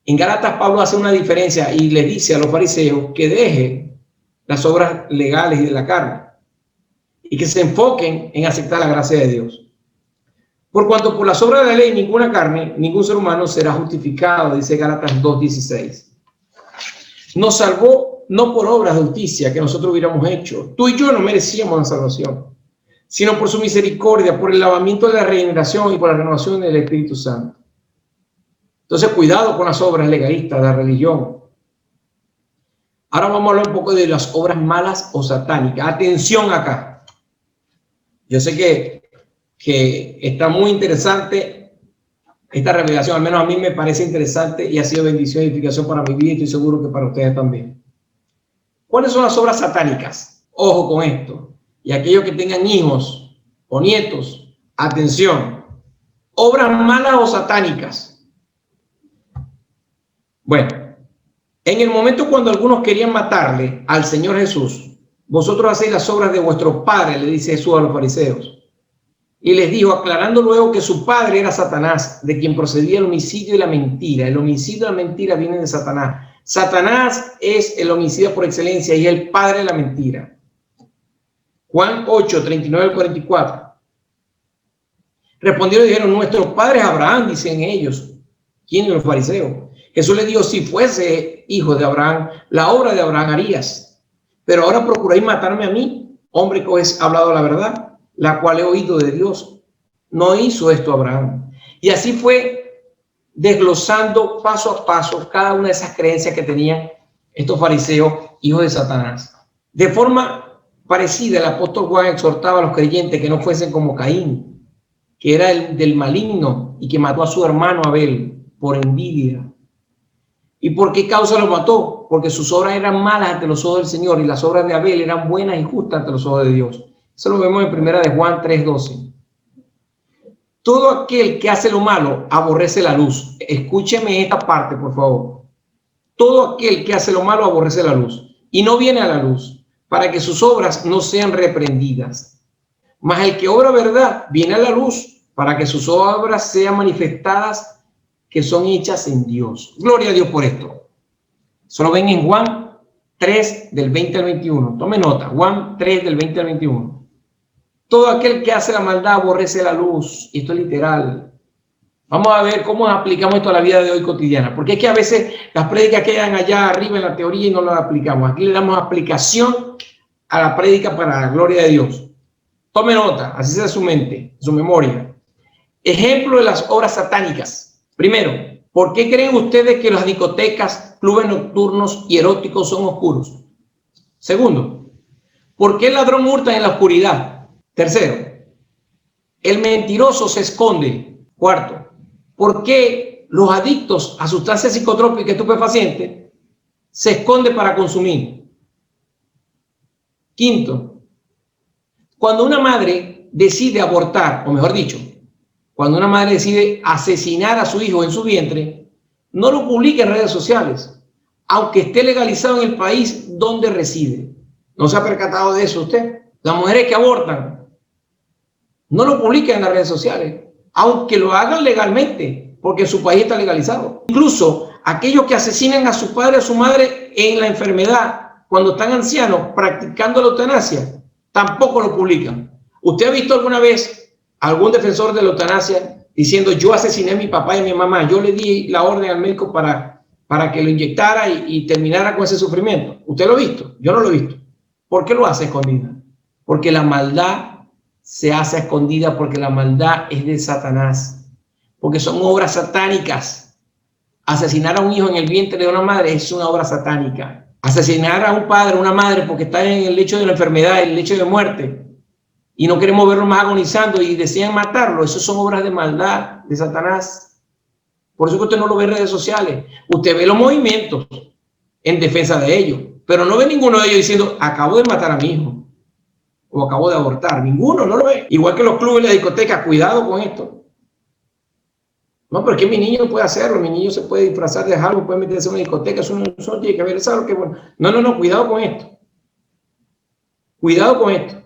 En Gálatas, Pablo hace una diferencia y les dice a los fariseos que dejen las obras legales y de la carne y que se enfoquen en aceptar la gracia de Dios. Por cuanto por las obras de la ley ninguna carne, ningún ser humano será justificado, dice Gálatas 2:16. Nos salvó no por obras de justicia que nosotros hubiéramos hecho. Tú y yo no merecíamos la salvación, sino por su misericordia, por el lavamiento de la regeneración y por la renovación del Espíritu Santo. Entonces, cuidado con las obras legalistas de la religión. Ahora vamos a hablar un poco de las obras malas o satánicas. Atención acá. Yo sé que está muy interesante esta revelación, al menos a mí me parece interesante y ha sido bendición y edificación para mi vida y estoy seguro que para ustedes también. ¿Cuáles son las obras satánicas? Ojo con esto. Y aquellos que tengan hijos o nietos, atención. Obras malas o satánicas. Bueno, en el momento cuando algunos querían matarle al Señor Jesús, vosotros hacéis las obras de vuestro padre, le dice Jesús a los fariseos. Y les dijo, aclarando luego que su padre era Satanás, de quien procedía el homicidio y la mentira. El homicidio y la mentira vienen de Satanás. Satanás es el homicida por excelencia y el padre de la mentira. Juan 8, 39 al 44. Respondieron y dijeron, nuestro padre es Abraham, dicen ellos. ¿Quién? Los fariseos. Jesús les dijo, si fuese hijo de Abraham, la obra de Abraham harías. Pero ahora procuráis matarme a mí, hombre que os he hablado la verdad, la cual he oído de Dios. No hizo esto Abraham. Y así fue desglosando paso a paso cada una de esas creencias que tenían estos fariseos, hijos de Satanás. De forma parecida, el apóstol Juan exhortaba a los creyentes que no fuesen como Caín, que era el del maligno y que mató a su hermano Abel por envidia. ¿Y por qué causa lo mató? Porque sus obras eran malas ante los ojos del Señor y las obras de Abel eran buenas y justas ante los ojos de Dios. Eso lo vemos en 1 de Juan 3:12. Todo aquel que hace lo malo aborrece la luz. Escúcheme esta parte, por favor. Todo aquel que hace lo malo aborrece la luz y no viene a la luz para que sus obras no sean reprendidas. Mas el que obra verdad viene a la luz para que sus obras sean manifestadas que son hechas en Dios. Gloria a Dios por esto. Eso lo ven en Juan 3, del 20 al 21. Tome nota, Juan 3, del 20 al 21. Todo aquel que hace la maldad aborrece la luz. Y esto es literal. Vamos a ver cómo aplicamos esto a la vida de hoy cotidiana. Porque es que a veces las prédicas quedan allá arriba en la teoría y no las aplicamos. Aquí le damos aplicación a la prédica para la gloria de Dios. Tome nota, así sea su mente, su memoria. Ejemplo de las obras satánicas. Primero, ¿por qué creen ustedes que las discotecas, clubes nocturnos y eróticos son oscuros? Segundo, ¿por qué el ladrón hurta en la oscuridad? Tercero, el mentiroso se esconde. Cuarto, ¿por qué los adictos a sustancias psicotrópicas y estupefacientes se esconden para consumir? Quinto, cuando una madre decide abortar, o mejor dicho, cuando una madre decide asesinar a su hijo en su vientre, no lo publica en redes sociales, aunque esté legalizado en el país donde reside. ¿No se ha percatado de eso usted? Las mujeres que abortan no lo publican en las redes sociales, aunque lo hagan legalmente, porque su país está legalizado. Incluso aquellos que asesinan a su padre o a su madre en la enfermedad, cuando están ancianos, practicando la eutanasia, tampoco lo publican. ¿Usted ha visto alguna vez algún defensor de la eutanasia diciendo: yo asesiné a mi papá y a mi mamá, yo le di la orden al médico para que lo inyectara y terminara con ese sufrimiento? ¿Usted lo ha visto? Yo no lo he visto. ¿Por qué lo hace escondida? Porque la maldad se hace escondida, porque la maldad es de Satanás, porque son obras satánicas. Asesinar a un hijo en el vientre de una madre es una obra satánica. Asesinar a un padre o una madre porque está en el lecho de la enfermedad, en el lecho de muerte, y no queremos verlo más agonizando y desean matarlo, eso son obras de maldad de Satanás. Por eso que usted no lo ve en redes sociales. Usted ve los movimientos en defensa de ellos, pero no ve ninguno de ellos diciendo: acabo de matar a mi hijo o acabo de abortar. Ninguno, no lo ve. Igual que los clubes y la discoteca, cuidado con esto. No, pero es que mi niño puede hacerlo, mi niño se puede disfrazar de algo, puede meterse en una discoteca, eso no tiene que ver, es algo que bueno. No, cuidado con esto. Cuidado con esto.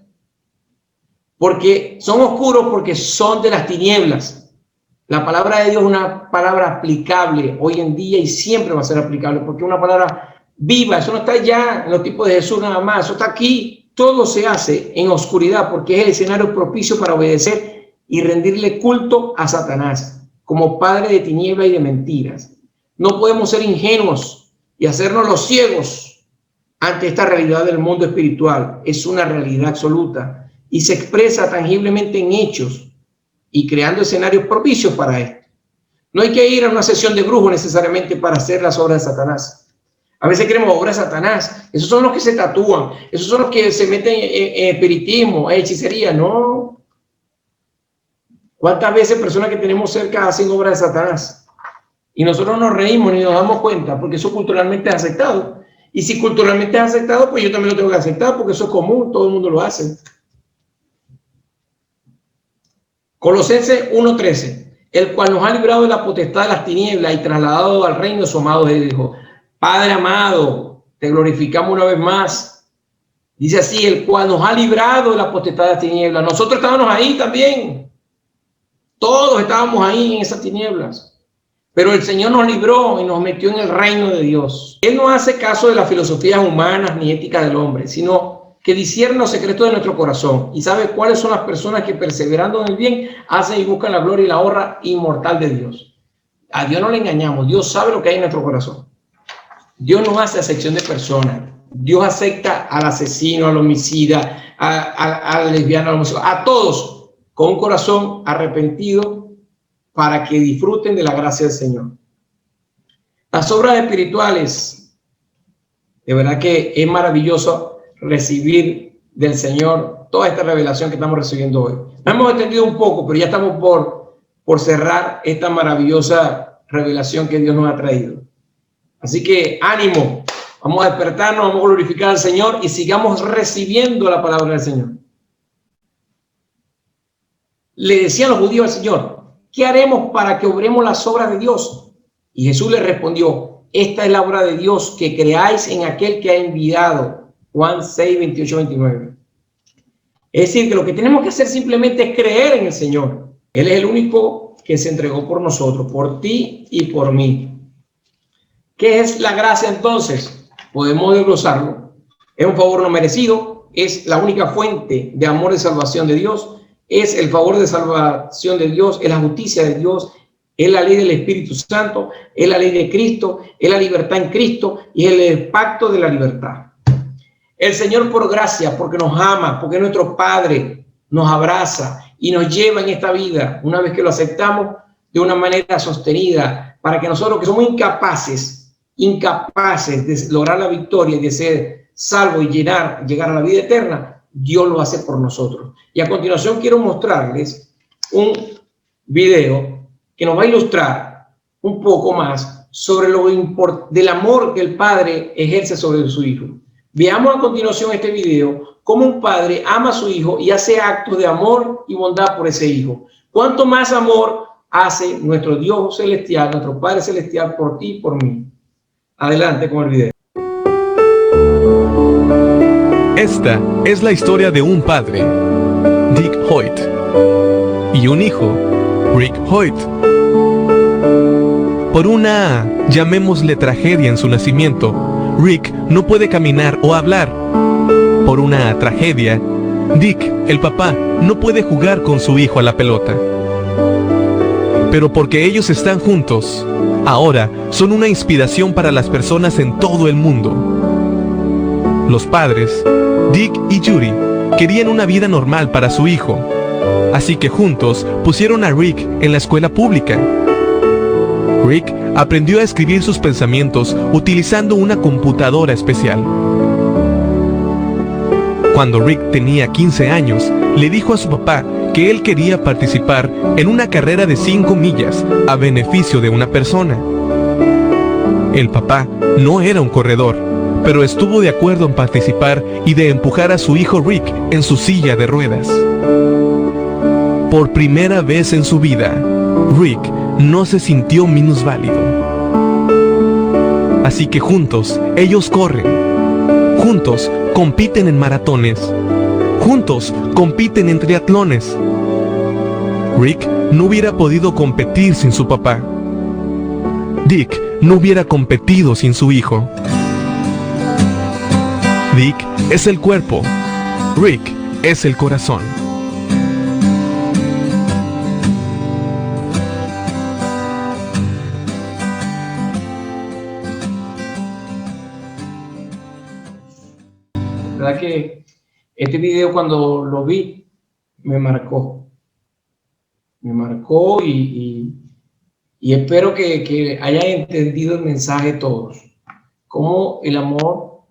Porque son oscuros, porque son de las tinieblas. La palabra de Dios es una palabra aplicable hoy en día y siempre va a ser aplicable, porque es una palabra viva. Eso no está ya en los tipos de Jesús nada más, eso está aquí. Todo se hace en oscuridad porque es el escenario propicio para obedecer y rendirle culto a Satanás como padre de tinieblas y de mentiras. No podemos ser ingenuos y hacernos los ciegos ante esta realidad del mundo espiritual. Es una realidad absoluta y se expresa tangiblemente en hechos y creando escenarios propicios para esto. No hay que ir a una sesión de brujo necesariamente para hacer las obras de Satanás. A veces queremos obras de Satanás. Esos son los que se tatúan, esos son los que se meten en espiritismo, en hechicería. No. ¿Cuántas veces personas que tenemos cerca hacen obras de Satanás? Y nosotros nos reímos ni nos damos cuenta, porque eso culturalmente es aceptado. Y si culturalmente es aceptado, pues yo también lo tengo que aceptar, porque eso es común, todo el mundo lo hace. Colosenses 1:13, el cual nos ha librado de la potestad de las tinieblas y trasladado al reino de su amado Hijo. Padre amado, te glorificamos una vez más. Dice así: el cual nos ha librado de la potestad de las tinieblas. Nosotros estábamos ahí también. Todos estábamos ahí en esas tinieblas, pero el Señor nos libró y nos metió en el reino de Dios. Él no hace caso de las filosofías humanas ni éticas del hombre, sino que discierne los secretos de nuestro corazón y sabe cuáles son las personas que, perseverando en el bien, hacen y buscan la gloria y la honra inmortal de Dios. A Dios no le engañamos. Dios sabe lo que hay en nuestro corazón. Dios no hace acepción de personas. Dios acepta al asesino, al homicida, al lesbiano, al homosexual, a todos, con un corazón arrepentido, para que disfruten de la gracia del Señor. Las obras espirituales, de verdad que es maravilloso recibir del Señor toda esta revelación que estamos recibiendo hoy. Nos hemos extendido un poco, pero ya estamos por cerrar esta maravillosa revelación que Dios nos ha traído. Así que ánimo, vamos a despertarnos, vamos a glorificar al Señor y sigamos recibiendo la palabra del Señor. Le decían los judíos al Señor: ¿qué haremos para que obremos las obras de Dios? Y Jesús les respondió: esta es la obra de Dios, que creáis en aquel que ha enviado. Juan 6, 28, 29. Es decir, que lo que tenemos que hacer simplemente es creer en el Señor. Él es el único que se entregó por nosotros, por ti y por mí. ¿Qué es la gracia entonces? Podemos desglosarlo. Es un favor no merecido, es la única fuente de amor y salvación de Dios, es el favor de salvación de Dios, es la justicia de Dios, es la ley del Espíritu Santo, es la ley de Cristo, es la libertad en Cristo y es el pacto de la libertad. El Señor por gracia, porque nos ama, porque nuestro Padre nos abraza y nos lleva en esta vida, una vez que lo aceptamos, de una manera sostenida, para que nosotros que somos incapaces de lograr la victoria y de ser salvos y llegar a la vida eterna, Dios lo hace por nosotros. Y a continuación quiero mostrarles un video que nos va a ilustrar un poco más sobre del amor que el Padre ejerce sobre su Hijo. Veamos a continuación este video, cómo un padre ama a su hijo y hace actos de amor y bondad por ese hijo. ¿Cuánto más amor hace nuestro Dios celestial, nuestro Padre celestial por ti y por mí? Adelante con el video. Esta es la historia de un padre, Dick Hoyt, y un hijo, Rick Hoyt. Por una, llamémosle tragedia en su nacimiento, Rick no puede caminar o hablar. Por una tragedia, Dick, el papá, no puede jugar con su hijo a la pelota. Pero porque ellos están juntos, ahora son una inspiración para las personas en todo el mundo. Los padres, Dick y Judy, querían una vida normal para su hijo, así que juntos pusieron a Rick en la escuela pública. Rick aprendió a escribir sus pensamientos utilizando una computadora especial. Cuando Rick tenía 15 años, le dijo a su papá que él quería participar en una carrera de 5 millas a beneficio de una persona. El papá no era un corredor, pero estuvo de acuerdo en participar y de empujar a su hijo Rick en su silla de ruedas. Por primera vez en su vida, Rick no se sintió minusválido. Así que juntos, ellos corren. Juntos, compiten en maratones. Juntos, compiten en triatlones. Rick no hubiera podido competir sin su papá. Dick no hubiera competido sin su hijo. Dick es el cuerpo. Rick es el corazón. La verdad que este video cuando lo vi me marcó y espero que hayan entendido el mensaje todos, como el amor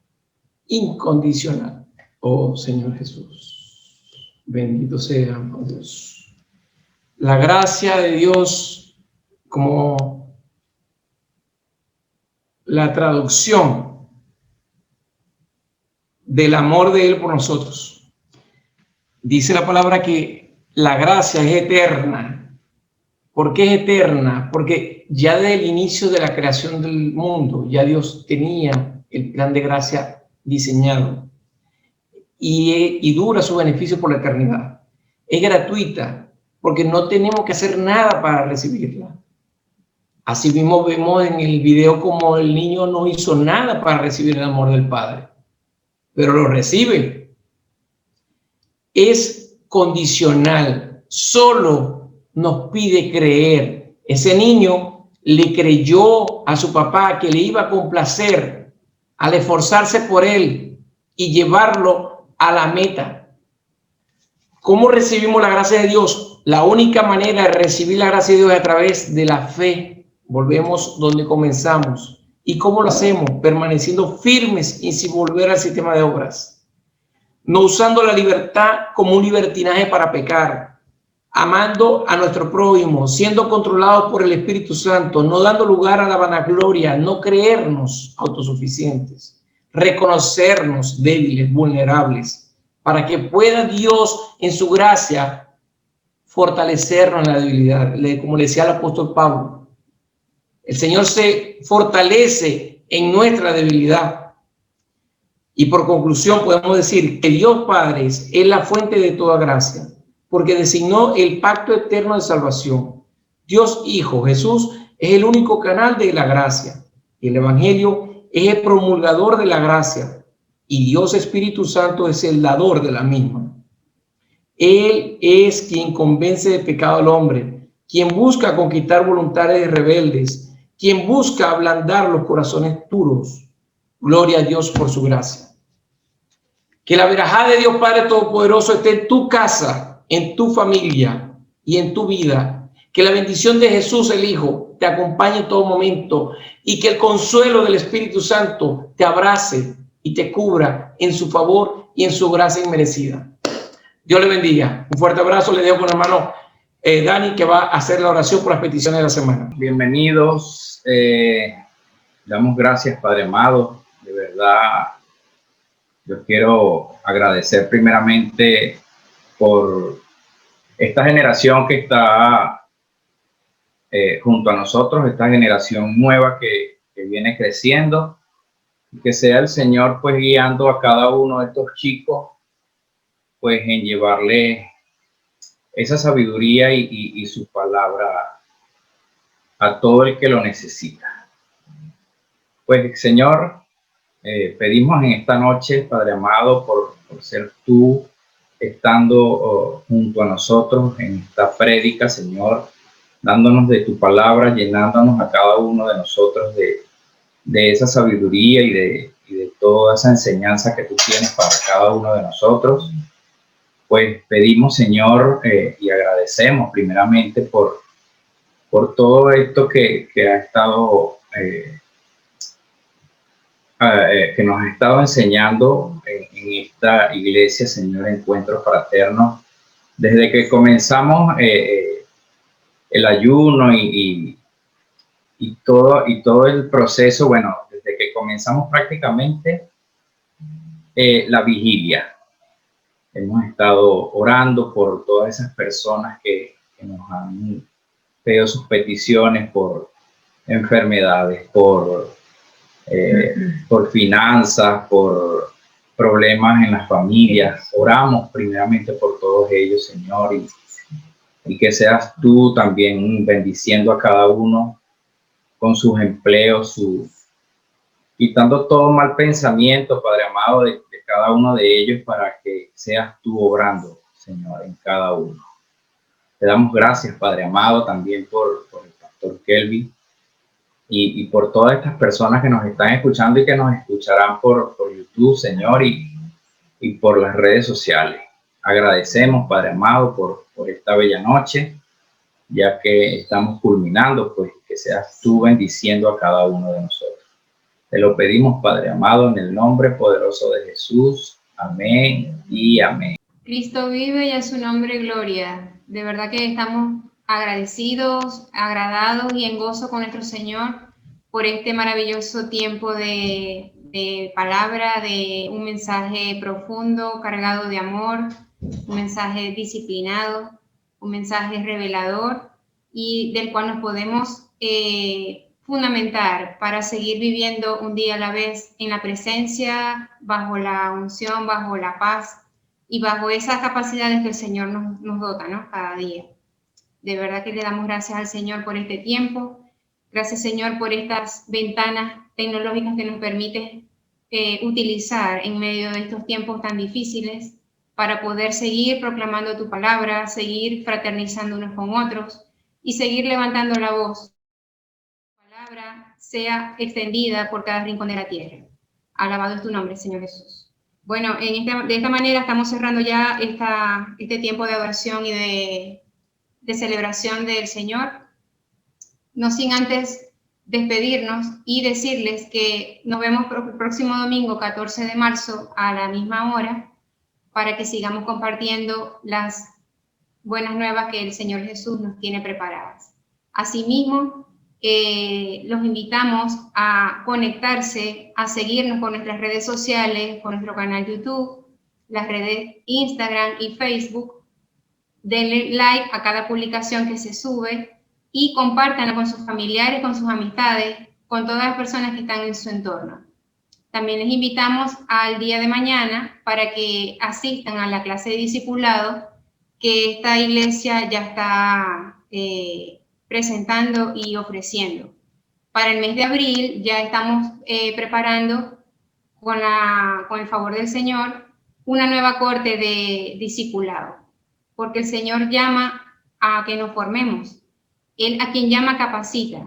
incondicional. Oh Señor Jesús, bendito sea Dios. La gracia de Dios como la traducción del amor de Él por nosotros. Dice la palabra que la gracia es eterna. ¿Por qué es eterna? Porque ya desde el inicio de la creación del mundo, ya Dios tenía el plan de gracia diseñado y dura su beneficio por la eternidad. Es gratuita porque no tenemos que hacer nada para recibirla. Así mismo vemos en el video como el niño no hizo nada para recibir el amor del Padre, pero lo recibe. Es condicional, solo nos pide creer. Ese niño le creyó a su papá que le iba a complacer al esforzarse por él y llevarlo a la meta. ¿Cómo recibimos la gracia de Dios? La única manera de recibir la gracia de Dios es a través de la fe. Volvemos donde comenzamos. ¿Y cómo lo hacemos? Permaneciendo firmes y sin volver al sistema de obras. No usando la libertad como un libertinaje para pecar. Amando a nuestro prójimo, siendo controlados por el Espíritu Santo, no dando lugar a la vanagloria, no creernos autosuficientes, reconocernos débiles, vulnerables, para que pueda Dios en su gracia fortalecernos en la debilidad. Como le decía el apóstol Pablo, el Señor se fortalece en nuestra debilidad. Y por conclusión podemos decir que Dios Padre es la fuente de toda gracia. porque designó el pacto eterno de salvación. Dios Hijo, Jesús, es el único canal de la gracia. Y el Evangelio es el promulgador de la gracia. Y Dios Espíritu Santo es el dador de la misma. Él es quien convence de pecado al hombre, quien busca conquistar voluntades rebeldes, quien busca ablandar los corazones duros. Gloria a Dios por su gracia. Que la verajá de Dios Padre Todopoderoso esté en tu casa, en tu familia y en tu vida. Que la bendición de Jesús el Hijo te acompañe en todo momento y que el consuelo del Espíritu Santo te abrace y te cubra en su favor y en su gracia inmerecida. Dios le bendiga. Un fuerte abrazo. Le dejo con el hermano Dani, que va a hacer la oración por las peticiones de la semana. Bienvenidos. Damos gracias, Padre amado. De verdad, yo quiero agradecer primeramente por esta generación que está junto a nosotros, esta generación nueva que viene creciendo. Que sea el Señor pues guiando a cada uno de estos chicos pues en llevarle esa sabiduría y su palabra a todo el que lo necesita. Pues Señor, pedimos en esta noche, Padre amado, por ser tú estando junto a nosotros en esta prédica, Señor, dándonos de tu palabra, llenándonos a cada uno de nosotros de esa sabiduría y de toda esa enseñanza que tú tienes para cada uno de nosotros. Pues pedimos, Señor, y agradecemos primeramente por todo esto que ha estado, que nos ha estado enseñando en esta iglesia, Señor, Encuentros Fraternos. Desde que comenzamos el ayuno y todo el proceso, bueno, desde que comenzamos prácticamente la vigilia. Hemos estado orando por todas esas personas que nos han pedido sus peticiones por enfermedades, por finanzas, por problemas en las familias. Oramos primeramente por todos ellos, Señor, y que seas tú también bendiciendo a cada uno con sus empleos, quitando todo mal pensamiento, Padre amado, de cada uno de ellos, para que seas tú obrando, Señor, en cada uno. Te damos gracias, Padre amado, también por el pastor Kelvin y por todas estas personas que nos están escuchando y que nos escucharán por YouTube, Señor, y por las redes sociales. Agradecemos, Padre amado, por esta bella noche, ya que estamos culminando, pues que seas tú bendiciendo a cada uno de nosotros. Te lo pedimos, Padre amado, en el nombre poderoso de Jesús. Amén y amén. Cristo vive y a su nombre gloria. De verdad que estamos agradecidos, agradados y en gozo con nuestro Señor por este maravilloso tiempo de palabra, de un mensaje profundo, cargado de amor, un mensaje disciplinado, un mensaje revelador y del cual nos podemos fundamentar para seguir viviendo un día a la vez en la presencia, bajo la unción, bajo la paz y bajo esas capacidades que el Señor nos dota, ¿no? Cada día. De verdad que le damos gracias al Señor por este tiempo. Gracias, Señor, por estas ventanas tecnológicas que nos permite utilizar en medio de estos tiempos tan difíciles para poder seguir proclamando tu palabra, seguir fraternizando unos con otros y seguir levantando la voz. Palabra sea extendida por cada rincón de la tierra. Alabado es tu nombre, Señor Jesús. Bueno, de esta manera estamos cerrando ya este tiempo de adoración y de celebración del Señor. No sin antes despedirnos y decirles que nos vemos el próximo domingo, 14 de marzo, a la misma hora, para que sigamos compartiendo las buenas nuevas que el Señor Jesús nos tiene preparadas. Asimismo, los invitamos a conectarse, a seguirnos por nuestras redes sociales, por nuestro canal YouTube, las redes Instagram y Facebook. Denle like a cada publicación que se sube y compártanla con sus familiares, con sus amistades, con todas las personas que están en su entorno. También les invitamos al día de mañana para que asistan a la clase de discipulado que esta iglesia ya está presentando y ofreciendo. Para el mes de abril ya estamos preparando, con el favor del Señor, una nueva corte de discipulado, porque el Señor llama a que nos formemos. Él a quien llama capacita.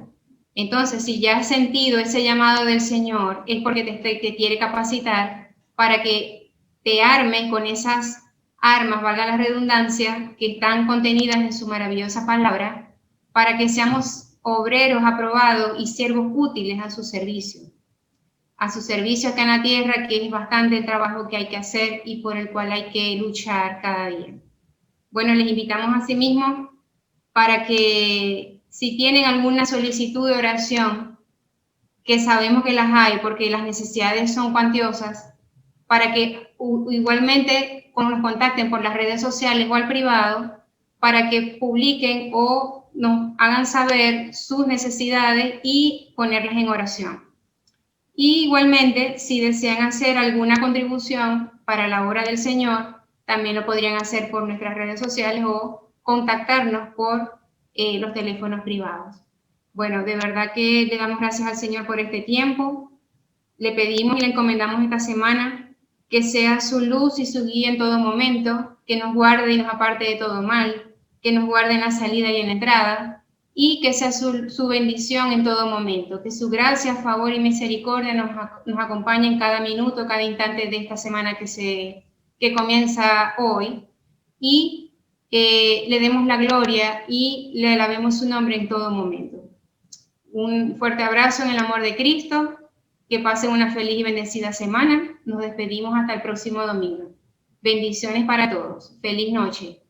Entonces, si ya has sentido ese llamado del Señor, es porque te quiere capacitar para que te armes con esas armas, valga la redundancia, que están contenidas en su maravillosa palabra, para que seamos obreros aprobados y siervos útiles a su servicio acá en la tierra, que es bastante el trabajo que hay que hacer y por el cual hay que luchar cada día. Bueno, les invitamos asimismo para que si tienen alguna solicitud de oración, que sabemos que las hay porque las necesidades son cuantiosas, para que igualmente nos contacten por las redes sociales o al privado, para que publiquen o nos hagan saber sus necesidades y ponerlas en oración. Y igualmente, si desean hacer alguna contribución para la obra del Señor, también lo podrían hacer por nuestras redes sociales o contactarnos por los teléfonos privados. Bueno, de verdad que le damos gracias al Señor por este tiempo. Le pedimos y le encomendamos esta semana que sea su luz y su guía en todo momento, que nos guarde y nos aparte de todo mal, que nos guarde en la salida y en la entrada, y que sea su bendición en todo momento, que su gracia, favor y misericordia nos acompañe en cada minuto, cada instante de esta semana que comienza hoy, y le demos la gloria y le alabemos su nombre en todo momento. Un fuerte abrazo en el amor de Cristo, que pasen una feliz y bendecida semana. Nos despedimos hasta el próximo domingo. Bendiciones para todos. Feliz noche.